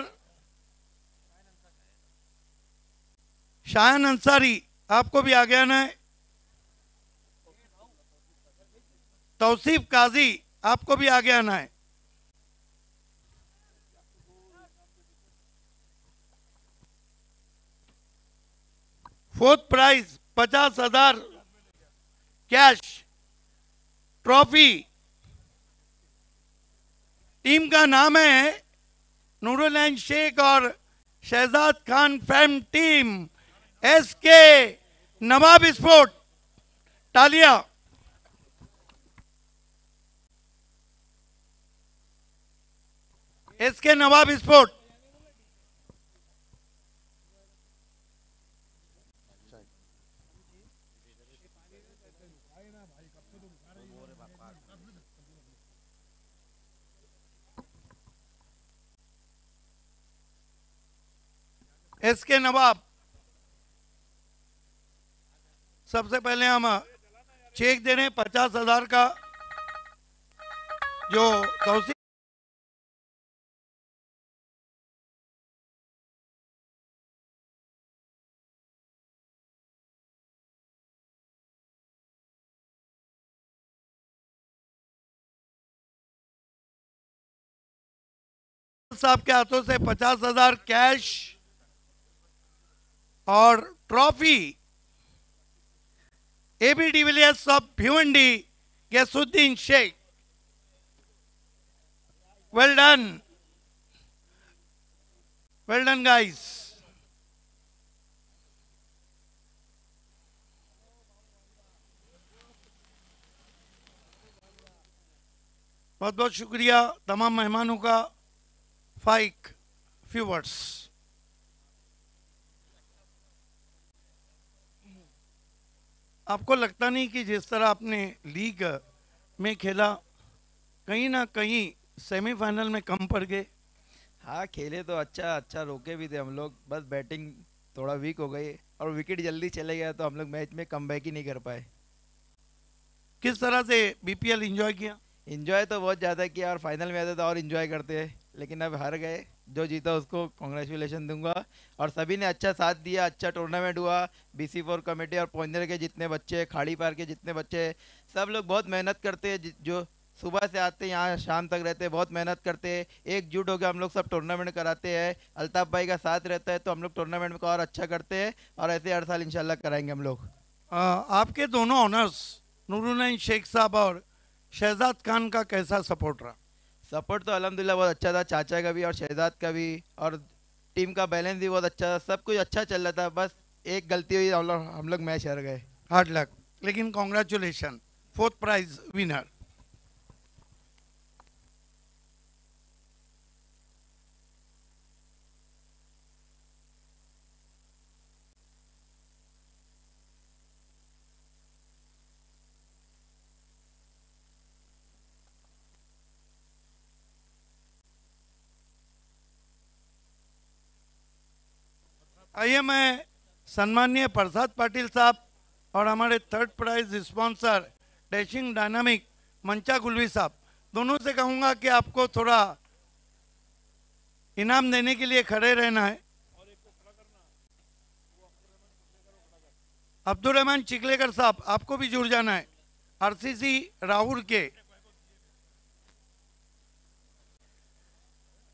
शाहन अंसारी आपको भी आगे आना है। तौसीफ काजी आपको भी आगे आना है। Fourth prize 50,000 cash trophy. Team का नाम है नूरुल शेख और Shahzad Khan fam team SK Nawab sport. तालियां। SK Nawab sport. SK Nawab. सबसे पहले हम चेक दे रहे हैं 50,000 का जो तौसीफ साहब के हाथों से 50,000 कैश और trophy. AB de Villiers of Bhiwandi Ghiasuddin Shaikh. Well done guys. बहुत बहुत शुक्रिया तमाम मेहमानों का। फाइक फ्यू वर्ड्स। आपको लगता नहीं कि जिस तरह आपने लीग में खेला कहीं ना कहीं सेमीफाइनल में कम पड़ गए? हाँ खेले तो अच्छा अच्छा रोके भी थे हम लोग, बस बैटिंग थोड़ा वीक हो गई और विकेट जल्दी चले गया तो हम लोग मैच में कमबैक ही नहीं कर पाए। किस तरह से बीपीएल एंजॉय किया? एंजॉय तो बहुत ज़्यादा किया और फाइनल में आते तो और एंजॉय करते हैं, लेकिन अब हार गए। जो जीता उसको कॉन्ग्रेचुलेशन दूंगा और सभी ने अच्छा साथ दिया, अच्छा टूर्नामेंट हुआ। BC4 कमेटी और पोइंदर के जितने बच्चे, खाड़ी पार के जितने बच्चे, सब लोग बहुत मेहनत करते हैं। जो सुबह से आते हैं यहाँ शाम तक रहते हैं, बहुत मेहनत करते हैं। एकजुट होकर हम लोग सब टूर्नामेंट कराते हैं। अल्ताफ भाई का साथ रहता है तो हम लोग टूर्नामेंट को और अच्छा करते हैं और ऐसे हर साल इंशाल्लाह कराएंगे हम लोग। आपके दोनों ऑनर्स नूरुल शेख साहब और शहजाद खान का कैसा सपोर्ट रहा? सपोर्ट तो अल्हम्दुलिल्लाह बहुत अच्छा था, चाचा का भी और शहजाद का भी, और टीम का बैलेंस भी बहुत अच्छा था। सब कुछ अच्छा चल रहा था, बस एक गलती हुई, हम लोग मैच हार गए। हार्ड लक, लेकिन कॉन्ग्रेचुलेशन 4th प्राइज विनर। आइए मैं सम्माननीय प्रसाद पाटिल साहब और हमारे 3rd prize sponsor dashing dynamic Mancha Gulvi sahab दोनों से कहूंगा कि आपको थोड़ा इनाम देने के लिए खड़े रहना है। अब्दुल रहमान चिकलेकर साहब आपको भी जुड़ जाना है। RCC राहुल के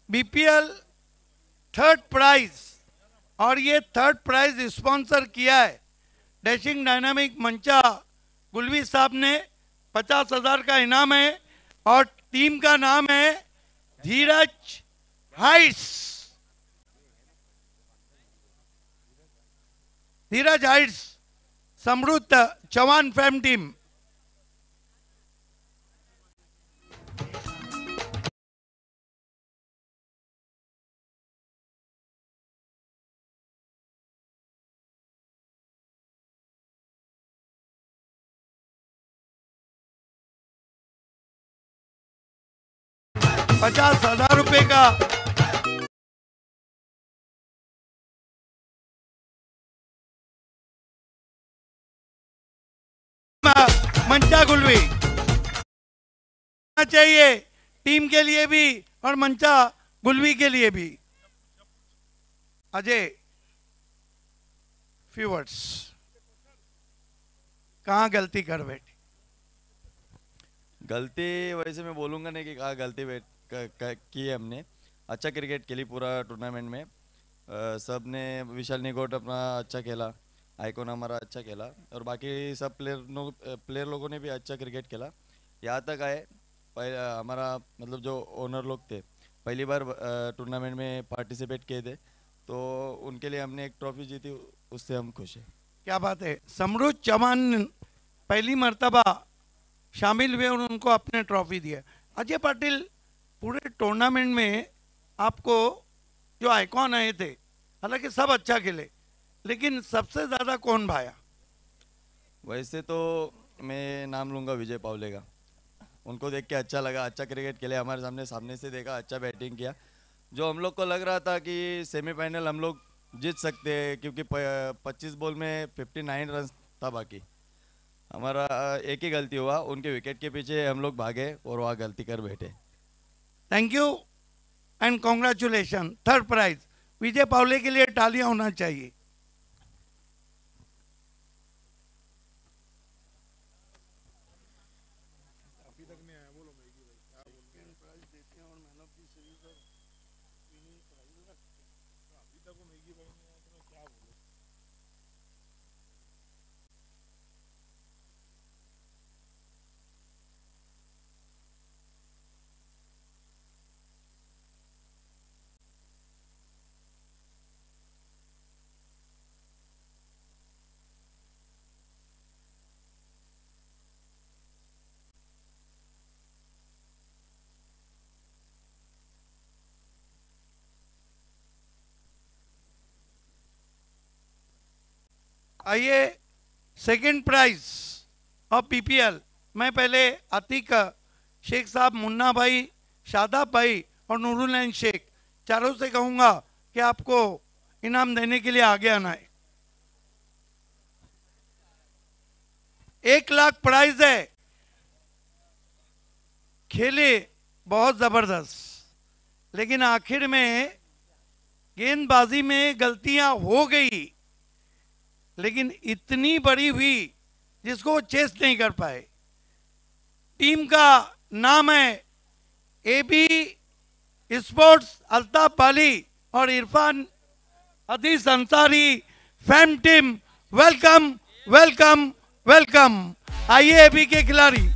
BPL 3rd प्राइज और ये 3rd प्राइज स्पॉन्सर किया है डैशिंग डायनामिक मंचा गुलवी साहब ने। 50,000 का इनाम है और टीम का नाम है धीरज हाइट्स। धीरज हाइट्स समृद्ध चौहान फैम टीम। 50,000 रुपए का मंचा गुलवी चाहिए, टीम के लिए भी और मंचा गुलवी के लिए भी। अजय, फ्यू वर्ड्स, कहाँ गलती कर बैठी? गलती वैसे मैं बोलूँगा नहीं कि कहाँ गलती की है हमने। अच्छा क्रिकेट खेली पूरा टूर्नामेंट में। सब ने, विशाल निगोट अपना अच्छा खेला, आइकॉन हमारा अच्छा खेला, और बाकी सब प्लेयर लोगों ने भी अच्छा क्रिकेट खेला। यहाँ तक आए हमारा मतलब जो ओनर लोग थे, पहली बार टूर्नामेंट में पार्टिसिपेट किए थे, तो उनके लिए हमने एक ट्रॉफी जीती, उससे हम खुश हैं। क्या बात है। समरुद चौहान पहली मर्तबा शामिल हुए और उनको अपने ट्रॉफी दिया। अजय पाटिल, पूरे टूर्नामेंट में आपको जो आइकॉन आए थे, हालांकि सब अच्छा खेले, लेकिन सबसे ज़्यादा कौन भाया? वैसे तो मैं नाम लूँगा विजय पावले का। उनको देख के अच्छा लगा, अच्छा क्रिकेट खेले, हमारे सामने से देखा, अच्छा बैटिंग किया। जो हम लोग को लग रहा था कि सेमीफाइनल हम लोग जीत सकते हैं, क्योंकि 25 बॉल में 59 रन था बाकी। हमारा एक ही गलती हुआ, उनके विकेट के पीछे हम लोग भागे और वहाँ गलती कर बैठे। Thank you and congratulation. Third prize Vijay Pawle के लिए तालियां होना चाहिए। आइए, सेकंड प्राइज ऑफ पीपीएल। मैं पहले अतीक शेख साहब, मुन्ना भाई, शादाब भाई और नूरुल शेख चारों से कहूंगा कि आपको इनाम देने के लिए आगे आना है। 1 लाख प्राइज है। खेले बहुत जबरदस्त, लेकिन आखिर में गेंदबाजी में गलतियां हो गई, लेकिन इतनी बड़ी हुई जिसको वो चेस नहीं कर पाए। टीम का नाम है एबी स्पोर्ट्स, अल्ताफ बाली और इरफान हदीस Ansari fam team. Welcome welcome welcome. आइए एबी के खिलाड़ी।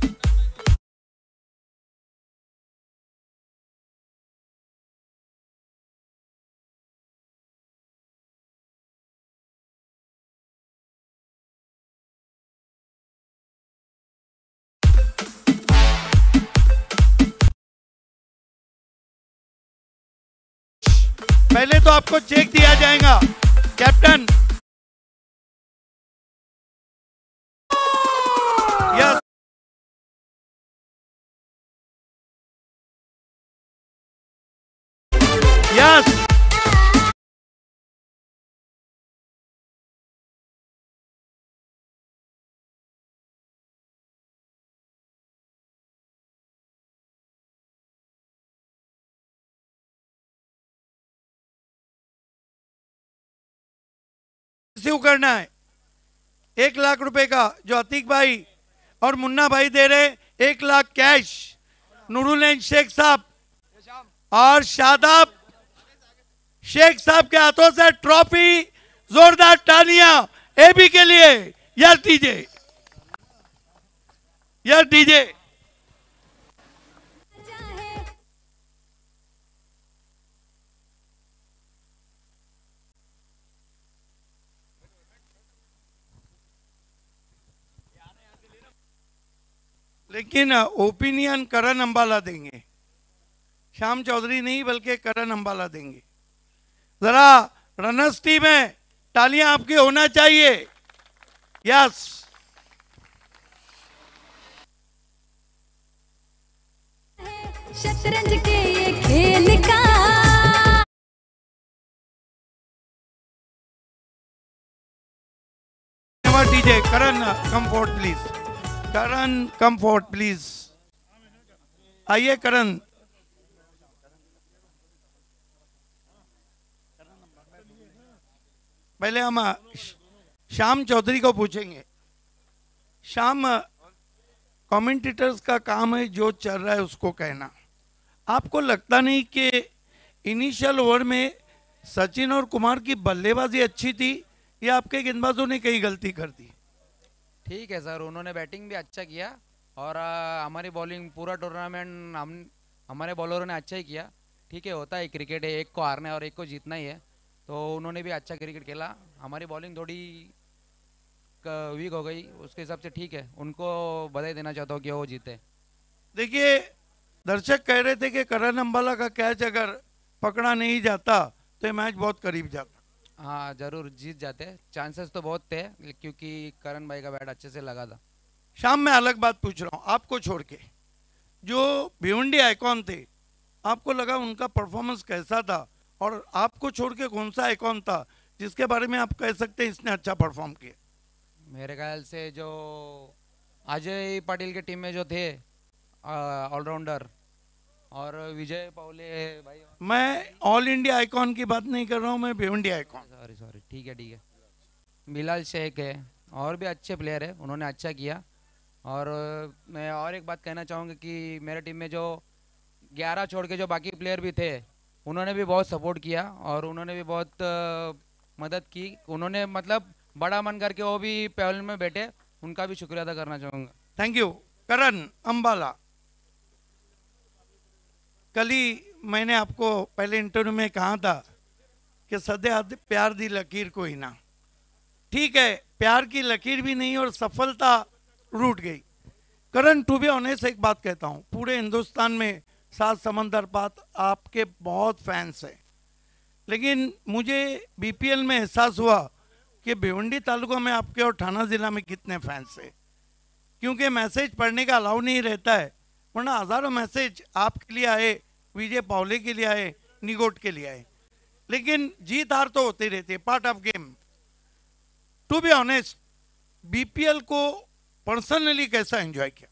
पहले तो आपको चेक दिया जाएगा कैप्टन। यस, यस, रिसीव करना है 1 लाख रुपए का, जो अतीक भाई और मुन्ना भाई दे रहे। 1 लाख कैश नूरुल शेख साहब और शादाब शेख साहब के हाथों से ट्रॉफी। जोरदार तालियां एबी के लिए। Yes DJ, yes DJ. लेकिन ओपिनियन करण अंबाला देंगे, श्याम चौधरी नहीं, बल्कि करण अंबाला देंगे। जरा रनर्स टीम है, तालियां आपकी होना चाहिए। यस, शतरंज के ये खेल का DJ Karan comfort please, Karan comfort please, आइए करण। पहले हम श्याम चौधरी को पूछेंगे। श्याम, कमेंटेटर्स का काम है जो चल रहा है उसको कहना। आपको लगता नहीं कि इनिशियल ओवर में सचिन और कुमार की बल्लेबाजी अच्छी थी या आपके गेंदबाजों ने कई गलती कर दी? ठीक है सर, उन्होंने बैटिंग भी अच्छा किया और हमारी बॉलिंग पूरा टूर्नामेंट हमारे बॉलरों ने अच्छा ही किया। ठीक है, होता है, क्रिकेट है, एक को हारना है और एक को जीतना ही है। तो उन्होंने भी अच्छा क्रिकेट खेला। हमारी बॉलिंग थोड़ी वीक हो गई, उसके हिसाब से ठीक है, उनको बधाई देना चाहता हूँ कि वो जीते। देखिए, दर्शक कह रहे थे कि करण अंबाला का कैच अगर पकड़ा नहीं जाता तो ये मैच बहुत करीब जाता। हाँ, जरूर जीत जाते, चांसेस तो बहुत थे क्योंकि करण भाई का बैट अच्छे से लगा था। शाम में अलग बात पूछ रहा हूँ, आपको छोड़ के जो भिवंडी आइकॉन थे, आपको लगा उनका परफॉर्मेंस कैसा था? और आपको छोड़ के कौन सा आइकॉन था जिसके बारे में आप कह सकते हैं इसने अच्छा परफॉर्म किया? मेरे ख्याल से जो अजय पाटिल के टीम में जो थे ऑलराउंडर, और विजय पावले भाई। मैं ऑल इंडिया आइकॉन की बात नहीं कर रहा हूँ, मैं भिवंडी आइकॉन। सॉरी, ठीक है। बिलाल शेख है और भी अच्छे प्लेयर है, उन्होंने अच्छा किया। और मैं और एक बात कहना चाहूँगा कि मेरे टीम में जो 11 छोड़ के जो बाकी प्लेयर भी थे, उन्होंने भी बहुत सपोर्ट किया और उन्होंने भी बहुत मदद की। उन्होंने मतलब बड़ा मन करके वो भी पैनल में बैठे, उनका भी शुक्रिया अदा करना चाहूँगा। Thank you. करण अंबाला, कल ही मैंने आपको पहले इंटरव्यू में कहा था कि सदे प्यार दी लकीर कोई ना। ठीक है, प्यार की लकीर भी नहीं और सफलता रूठ गई। करण, टू बी ऑनेस्ट एक बात कहता हूँ, पूरे हिंदुस्तान में 7 समंदर पार आपके बहुत फैंस हैं, लेकिन मुझे बीपीएल में एहसास हुआ कि भिवंडी तालुका में आपके और ठाना जिला में कितने फैंस हैं, क्योंकि मैसेज पढ़ने का अलाउ नहीं रहता है, वरना हज़ारों मैसेज आपके लिए आए, विजय पावले के लिए आए, निगोट के लिए आए। लेकिन जीत हार तो होती रहती है, part of game. To be honest, BPL को पर्सनली कैसा एंजॉय किया?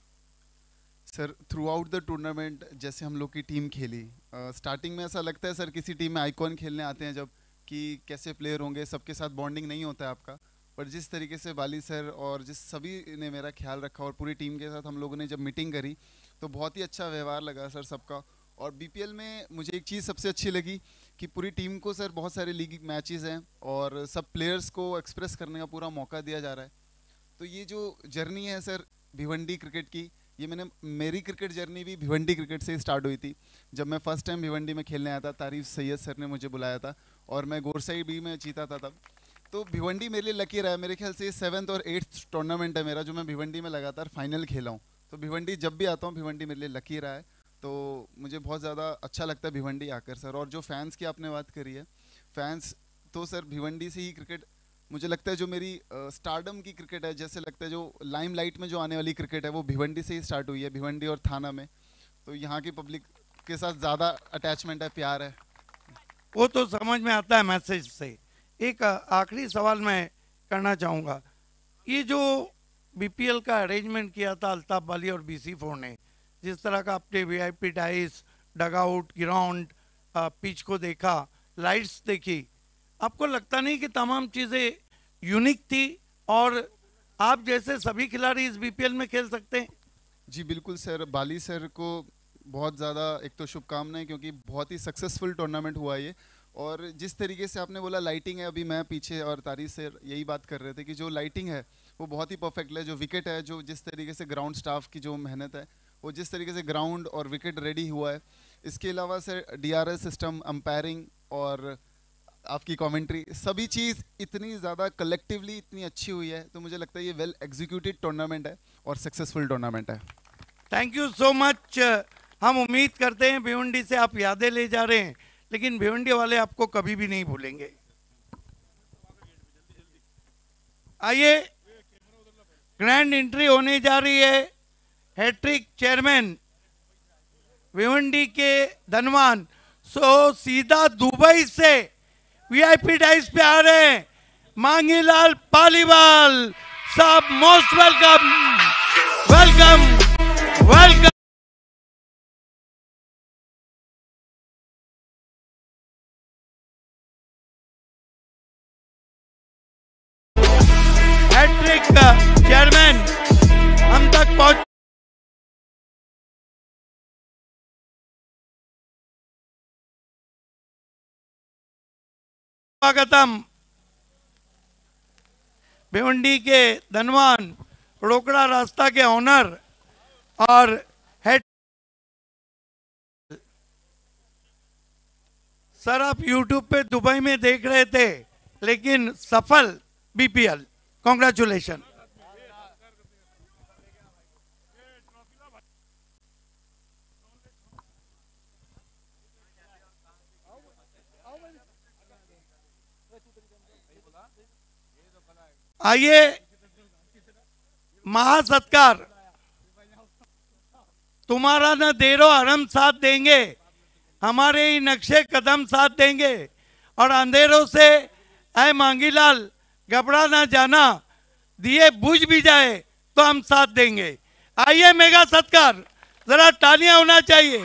Sir, throughout the tournament जैसे हम लोग की टीम खेली, स्टार्टिंग में ऐसा लगता है सर किसी टीम में आइकॉन खेलने आते हैं जब, कि कैसे प्लेयर होंगे, सबके साथ बॉन्डिंग नहीं होता है आपका। पर जिस तरीके से बाली सर और जिस सभी ने मेरा ख्याल रखा और पूरी टीम के साथ हम लोगों ने जब मीटिंग करी तो बहुत ही अच्छा व्यवहार लगा सर सबका। और बीपीएल में मुझे एक चीज़ सबसे अच्छी लगी कि पूरी टीम को सर बहुत सारे लीग मैचेस हैं और सब प्लेयर्स को एक्सप्रेस करने का पूरा मौका दिया जा रहा है। तो ये जो जर्नी है सर भिवंडी क्रिकेट की, ये मेरी क्रिकेट जर्नी भी भिवंडी क्रिकेट से ही स्टार्ट हुई थी। जब मैं फर्स्ट टाइम भिवंडी में खेलने आया था, तारीफ सैयद सर ने मुझे बुलाया था और मैं गोरसाई बी में जीता था तब। तो भिवंडी मेरे लिए लकी रहा है। मेरे ख्याल से ये 7th और 8th टूर्नामेंट है मेरा जो मैं भिवंडी में लगातार फाइनल खेला हूँ। तो भिवंडी जब भी आता हूँ, भिवंडी मेरे लिए लकी रहा है। तो मुझे बहुत ज़्यादा अच्छा लगता है भिवंडी आकर सर। और जो फैंस की आपने बात करी है, फैंस तो सर भिवंडी से ही क्रिकेट, मुझे लगता है जो मेरी स्टारडम की क्रिकेट है, जैसे लगता है जो लाइमलाइट में जो आने वाली क्रिकेट है वो भिवंडी से ही स्टार्ट हुई है, भिवंडी और थाना में। तो यहाँ की पब्लिक के साथ ज़्यादा अटैचमेंट है, प्यार है। वो तो समझ में आता है मैसेज से। एक आखिरी सवाल मैं करना चाहूँगा, ये जो बीपीएल का अरेंजमेंट किया था अल्ताफ वाली और BC4 ने, जिस तरह का आपने VIP dice, dugout, ground, pitch को देखा, लाइट्स देखी, आपको लगता नहीं कि तमाम चीज़ें यूनिक थी और आप जैसे सभी खिलाड़ी इस बीपीएल में खेल सकते हैं? जी बिल्कुल सर, बाली सर को बहुत ज़्यादा एक तो शुभकामनाएं, क्योंकि बहुत ही सक्सेसफुल टूर्नामेंट हुआ ये। और जिस तरीके से आपने बोला लाइटिंग है, अभी मैं पीछे और तारीफ से यही बात कर रहे थे कि जो लाइटिंग है वो बहुत ही परफेक्ट है। जो विकेट है, जो जिस तरीके से ग्राउंड स्टाफ की जो मेहनत है, वो जिस तरीके से ग्राउंड और विकेट रेडी हुआ है। इसके अलावा सर DRS सिस्टम, अंपायरिंग और आपकी कमेंट्री, सभी चीज़ इतनी ज़्यादा कलेक्टिवली इतनी अच्छी हुई है। तो मुझे लगता है ये वेल एग्जीक्यूटेड टूर्नामेंट है और सक्सेसफुल टूर्नामेंट है। Thank you so much. हम उम्मीद करते हैं भिवंडी से आप यादें ले जा रहे हैं, लेकिन भिवंडी वाले आपको कभी भी नहीं भूलेंगे। आइए, ग्रैंड एंट्री होने जा रही है हैट्रिक चेयरमैन भिवंडी के धनवान, सो सीधा दुबई से वीआईपी डाइस पे आ रहे हैं मांगीलाल पालीवाल साहब। Most welcome, welcome, welcome. Hattrick chairman हम तक पहुंच स्वागतम। भिवंडी के धनवान, रोकड़ा रास्ता के ऑनर और हेड। सर आप यूट्यूब पे दुबई में देख रहे थे, लेकिन सफल बीपीएल, कॉन्ग्रेचुलेशन। आइए महासत्कार, तुम्हारा न देरो हरम साथ देंगे, हमारे ही नक्शे कदम साथ देंगे, और अंधेरों से ऐ मांगीलाल घबरा ना जाना, दिए बुझ भी जाए तो हम साथ देंगे। आइए मेगा सत्कार, जरा तालियां होना चाहिए।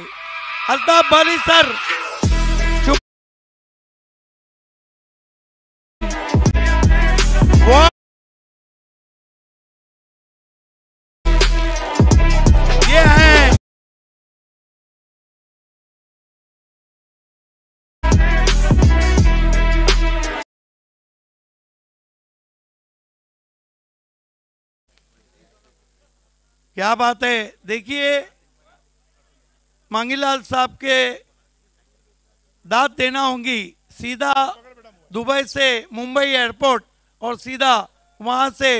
अल्ताफ वाली सर, ये है क्या बात है। देखिए मांगीलाल साहब के दाद देना होंगी, सीधा दुबई से मुंबई एयरपोर्ट और सीधा वहां से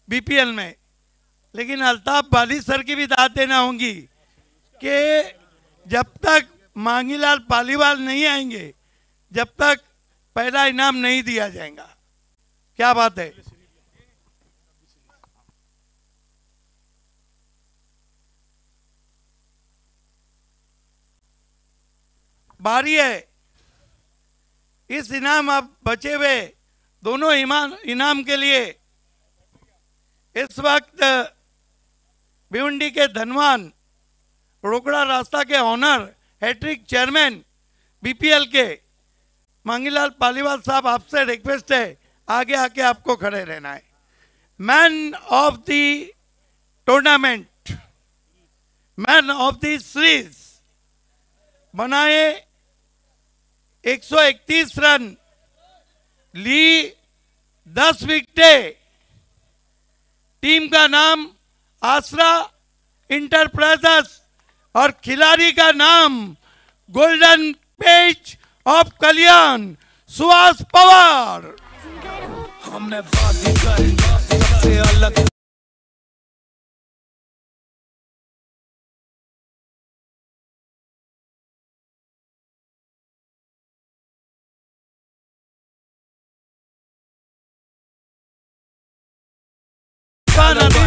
बीपीएल में। लेकिन अल्ताफ वाली सर की भी दाद देना होंगी कि जब तक मांगीलाल पालीवाल नहीं आएंगे, जब तक पहला इनाम नहीं दिया जाएगा। क्या बात है। बारी है इस इनाम अब बचे हुए दोनों इनाम के लिए। इस वक्त भिवंडी के धनवान, रोकड़ा रास्ता के ऑनर, हैट्रिक चेयरमैन बीपीएल के मांगीलाल पालीवाल साहब, आपसे रिक्वेस्ट है आगे आके आपको खड़े रहना है। Man of the tournament, man of the series बनाए 131 रन, ली 10 विकेटें। टीम का नाम आसरा इंटरप्राइजेस और खिलाड़ी का नाम गोल्डन पेज ऑफ कल्याण सुहास पवार। हमने बात ही कर सबसे अलग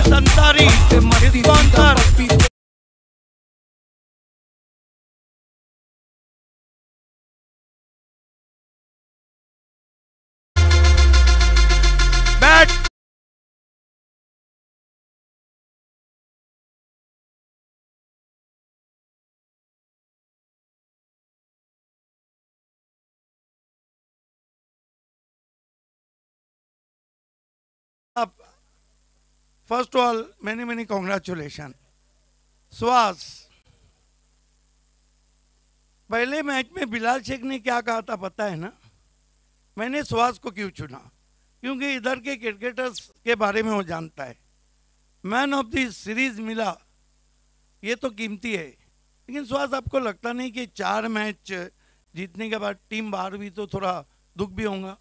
संसारी sponsor bat first of all many congratulation. Suhas, पहले मैच में बिलाल शेख ने क्या कहा था पता है ना? मैंने सुहास को क्यों चुना? क्योंकि इधर के क्रिकेटर्स के बारे में वो जानता है। मैन ऑफ द सीरीज मिला, ये तो कीमती है। लेकिन सुहास, आपको लगता नहीं कि 4 मैच जीतने के बाद टीम बाहर हुई तो थोड़ा दुख भी होगा?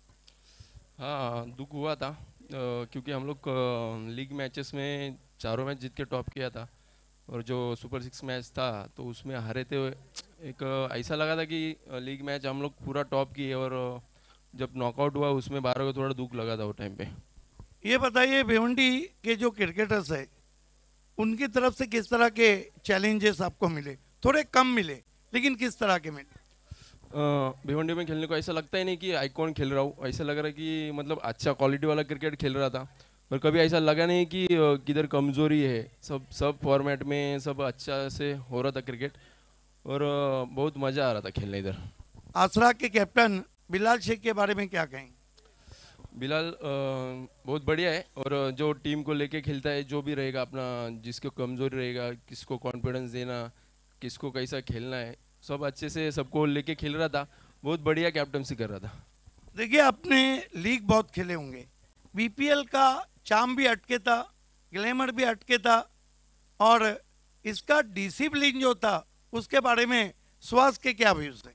हाँ, दुख हुआ था क्योंकि हम लोग लीग मैचेस में चारों मैच जीत के टॉप किया था, और जो सुपर 6 मैच था तो उसमें हारे थे। एक ऐसा लगा था कि लीग मैच हम लोग पूरा टॉप किए, और जब नॉकआउट हुआ उसमें 12 को थोड़ा दुख लगा था वो टाइम पे। ये बताइए, भिवंडी के जो क्रिकेटर्स है उनकी तरफ से किस तरह के चैलेंजेस आपको मिले? थोड़े कम मिले, लेकिन किस तरह के मिले? भिवंडी में खेलने को ऐसा लगता ही नहीं कि आइकॉन खेल रहा हूँ, ऐसा लग रहा है कि मतलब अच्छा क्वालिटी वाला क्रिकेट खेल रहा था। पर कभी ऐसा लगा नहीं कि किधर कमजोरी है। सब फॉर्मेट में सब अच्छा से हो रहा था क्रिकेट, और बहुत मज़ा आ रहा था खेलने इधर। आसरा के कैप्टन बिलाल शेख के बारे में क्या कहेंगे? बिलाल बहुत बढ़िया है, और जो टीम को लेके खेलता है, जो भी रहेगा अपना, जिसको कमजोरी रहेगा, किसको कॉन्फिडेंस देना, किसको कैसा खेलना है, सब अच्छे से सबको लेके खेल रहा था। बहुत बढ़िया कैप्टनसी कर रहा था। देखिए, आपने लीग बहुत खेले होंगे, बीपीएल का चार्म भी अटके था, ग्लैमर भी अटके था, और इसका डिसिप्लिन जो था उसके बारे में सुहास के क्या व्यूज है?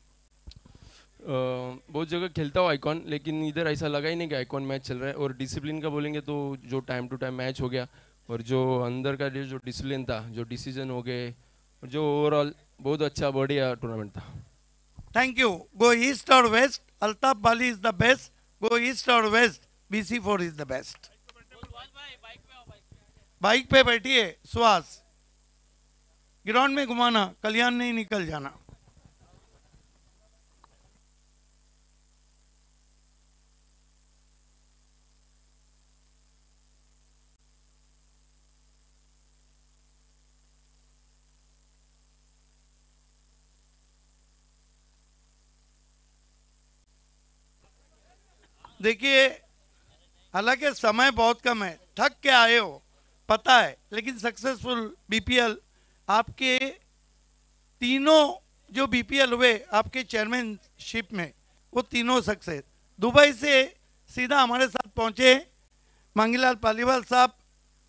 बहुत जगह खेलता हूँ आइकॉन, लेकिन इधर ऐसा लगा ही नहीं कि आइकॉन मैच चल रहा है। और डिसिप्लिन का बोलेंगे तो जो टाइम टू टाइम मैच हो गया, और जो अंदर का जो डिसिप्लिन था, जो डिसीजन हो गए, और जो ओवरऑल बहुत अच्छा बढ़िया टूर्नामेंट था। Thank you. गो ईस्ट और west, Altaf Bali is the best. Go east और west, BC4 is the best. Bike पे बैठिए सुहास, ग्राउंड में घुमाना, कल्याण नहीं निकल जाना। देखिए, हालांकि समय बहुत कम है, थक के आए हो पता है, लेकिन सक्सेसफुल बीपीएल आपके तीनों जो बीपीएल हुए आपके चेयरमैनशिप में, वो तीनों सक्सेस। दुबई से सीधा हमारे साथ पहुंचे मांगीलाल पालीवाल साहब,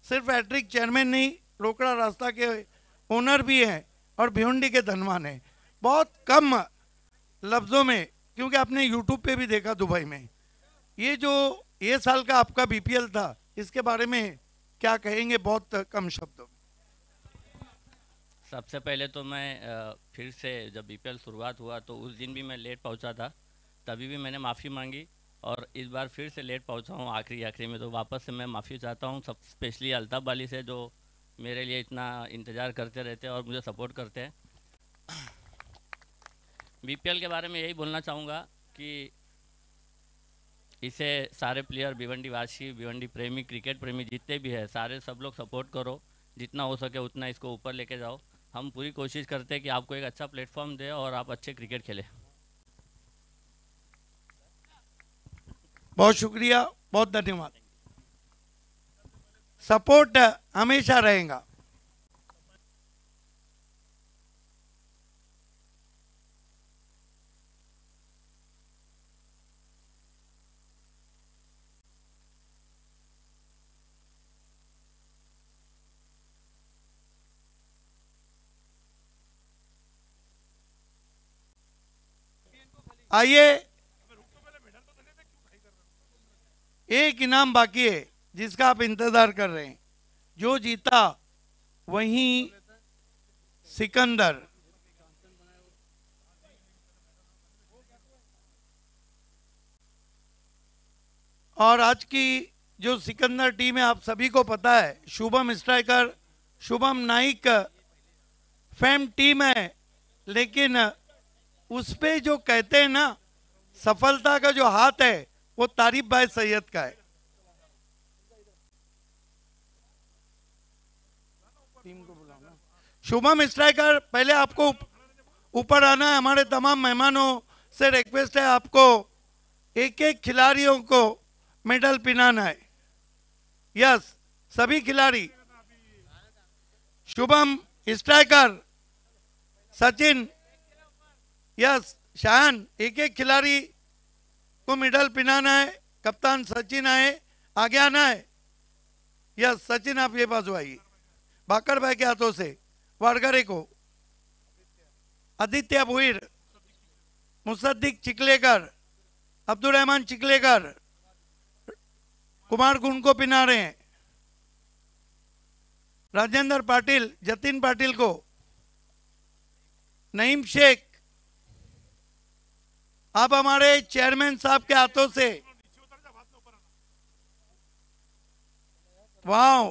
सिर्फ हैट्रिक चेयरमैन नहीं, रोकड़ा रास्ता के ओनर भी हैं और भिवंडी के धनवान हैं। बहुत कम लफ्ज़ों में, क्योंकि आपने यूट्यूब पे भी देखा दुबई में, ये साल का आपका बीपीएल था, इसके बारे में क्या कहेंगे बहुत कम शब्दों में? सबसे पहले तो मैं फिर से जब बीपीएल शुरुआत हुआ तो उस दिन भी मैं लेट पहुंचा था, तभी भी मैंने माफ़ी मांगी, और इस बार फिर से लेट पहुंचा हूं आखिरी में, तो वापस से मैं माफ़ी चाहता हूं, सब स्पेशली अल्ताफ बाली से, जो मेरे लिए इतना इंतज़ार करते रहते हैं और मुझे सपोर्ट करते हैं। बीपीएल के बारे में यही बोलना चाहूँगा कि इसे सारे प्लेयर, भिवंडी वासी, भिवंडी प्रेमी, क्रिकेट प्रेमी जितने भी हैं, सारे सब लोग सपोर्ट करो, जितना हो सके उतना इसको ऊपर लेके जाओ। हम पूरी कोशिश करते हैं कि आपको एक अच्छा प्लेटफॉर्म दे और आप अच्छे क्रिकेट खेलें। बहुत शुक्रिया, बहुत धन्यवाद। सपोर्ट हमेशा रहेगा। आइए, एक इनाम बाकी है जिसका आप इंतजार कर रहे हैं। जो जीता वहीं सिकंदर, और आज की जो सिकंदर टीम है आप सभी को पता है, Shubham striker, Shubham Naik fam team है, लेकिन उस पे जो कहते हैं ना, सफलता का जो हाथ है वो तारिफ भाई सैयद का है। शुभम स्ट्राइकर, पहले आपको ऊपर आना है। हमारे तमाम मेहमानों से रिक्वेस्ट है, आपको एक एक खिलाड़ियों को मेडल पिनाना है। यस, सभी खिलाड़ी, शुभम स्ट्राइकर, सचिन, यस, शान, एक एक खिलाड़ी को मेडल पिनाना है। कप्तान सचिन आए, आगे आना है। यस सचिन, आप ये बाजू आइए। बाकर भाई के हाथों से वारगरे को, आदित्य भुईर, मुसद्दिक चिकलेकर, अब्दुल रहमान चिकलेकर, कुमार गुण को पिना रहे हैं। राजेंद्र पाटिल, जतिन पाटिल को, नईम शेख, अब हमारे चेयरमैन साहब के हाथों से, वाह,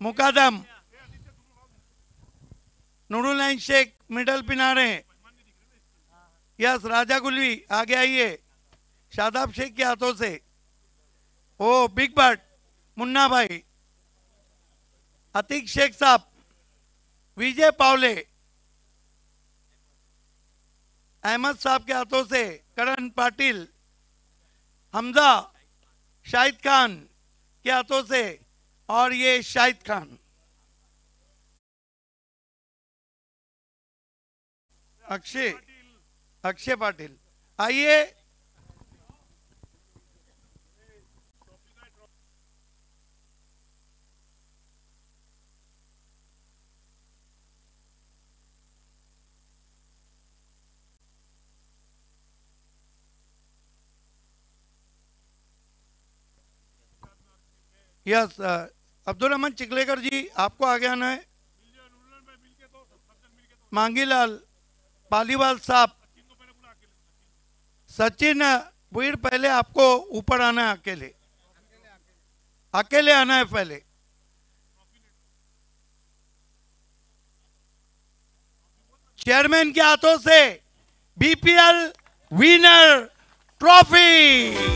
मुकादम, नूरुल्लाह शेख मिडल पिनारे, यस राजा गुलवी आगे आइए, शादाब शेख के हाथों से, ओ बिग बट मुन्ना भाई, अतीक शेख साहब, विजय पावले, अहमद साहब के हाथों से, करण पाटिल, हमजा, शाहिद खान के हाथों से, और ये शाहिद खान, अक्षय पाटिल आइए। यस अब्दुल रहमान चिकलेकर जी आपको आगे आना है। मांगीलाल पालीवाल साहब, सचिन भुईर पहले आपको ऊपर आना है, अकेले अकेले आना है पहले। चेयरमैन के हाथों से बीपीएल विनर ट्रॉफी।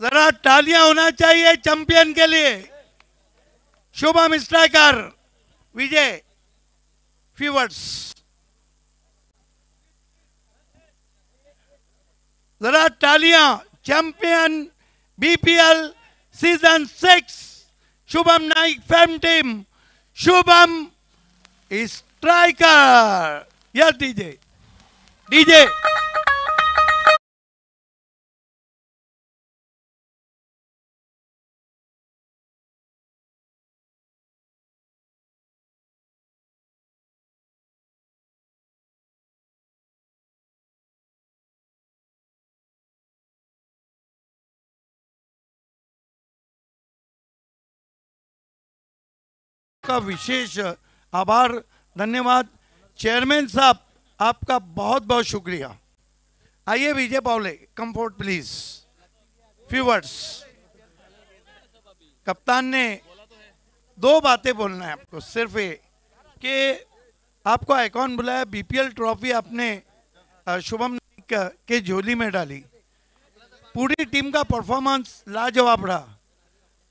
जरा तालियां होना चाहिए चैंपियन के लिए। शुभम स्ट्राइकर विजय फीवर्स, जरा तालियां। Champion BPL season 6 Shubham Naik fam team, Shubham striker. Yes DJ DJ का विशेष आभार, धन्यवाद। चेयरमैन साहब आपका बहुत बहुत शुक्रिया। आइए विजय पावले, कंफर्ट प्लीज। व्यूअर्स, कप्तान ने दो बातें बोलना है आपको, सिर्फ ये कि आपको आइकॉन बुलाया, बीपीएल ट्रॉफी आपने शुभम के झोली में डाली, पूरी टीम का परफॉर्मेंस लाजवाब रहा,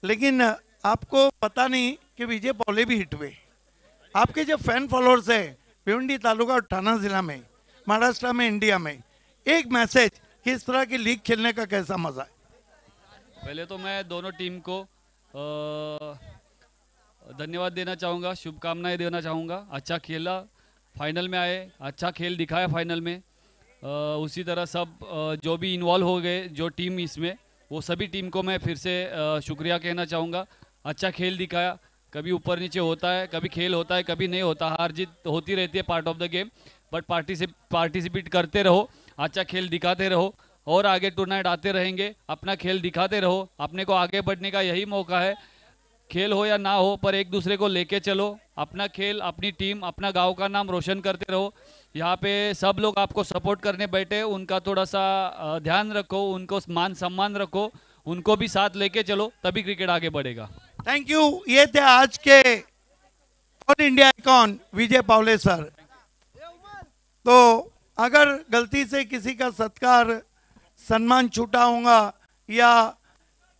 लेकिन आपको पता नहीं कि विजय पावले भी हिट हुए। आपके जो फैन फॉलोअर्स है भिवंडी तालुका और ठाना जिला में, महाराष्ट्र में, इंडिया में, एक मैसेज कि इस तरह की लीग खेलने का कैसा मजा है? पहले तो मैं दोनों टीम को धन्यवाद देना चाहूँगा, शुभकामनाएं देना चाहूँगा। अच्छा खेला, फाइनल में आए, अच्छा खेल दिखाया फाइनल में। उसी तरह सब जो भी इन्वॉल्व हो गए, जो टीम इसमें, वो सभी टीम को मैं फिर से शुक्रिया कहना चाहूँगा। अच्छा खेल दिखाया, कभी ऊपर नीचे होता है, कभी खेल होता है, कभी नहीं होता, हार जीत होती रहती है, part of the game, but participate करते रहो, अच्छा खेल दिखाते रहो और आगे टूर्नामेंट आते रहेंगे। अपना खेल दिखाते रहो, अपने को आगे बढ़ने का यही मौका है। खेल हो या ना हो, पर एक दूसरे को लेके चलो, अपना खेल, अपनी टीम, अपना गांव का नाम रोशन करते रहो। यहाँ पे सब लोग आपको सपोर्ट करने बैठे, उनका थोड़ा सा ध्यान रखो, उनको मान सम्मान रखो, उनको भी साथ लेके चलो, तभी क्रिकेट आगे बढ़ेगा। Thank you. ये थे आज के ऑल इंडिया आइकॉन विजय पावले सर। तो अगर गलती से किसी का सत्कार सम्मान छूटा होगा या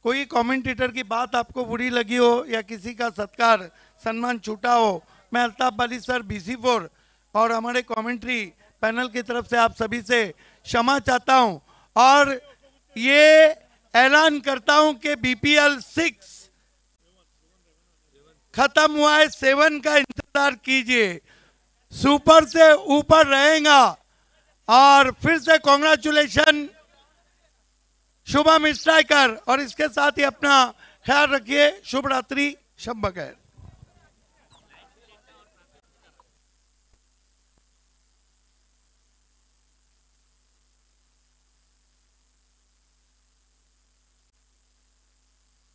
कोई कमेंटेटर की बात आपको बुरी लगी हो या किसी का सत्कार सम्मान छूटा हो। मैं अल्ताफ अली सर, BC4 और हमारे कमेंट्री पैनल की तरफ से आप सभी से क्षमा चाहता हूं और ये ऐलान करता हूं कि BPL 6 खत्म हुआ है, 7 का इंतजार कीजिए, सुपर से ऊपर रहेगा। और फिर से कॉन्ग्रेचुलेशन शुभम स्ट्राइकर, और इसके साथ ही अपना ख्याल रखिए। शुभ रात्रि, शब बखैर।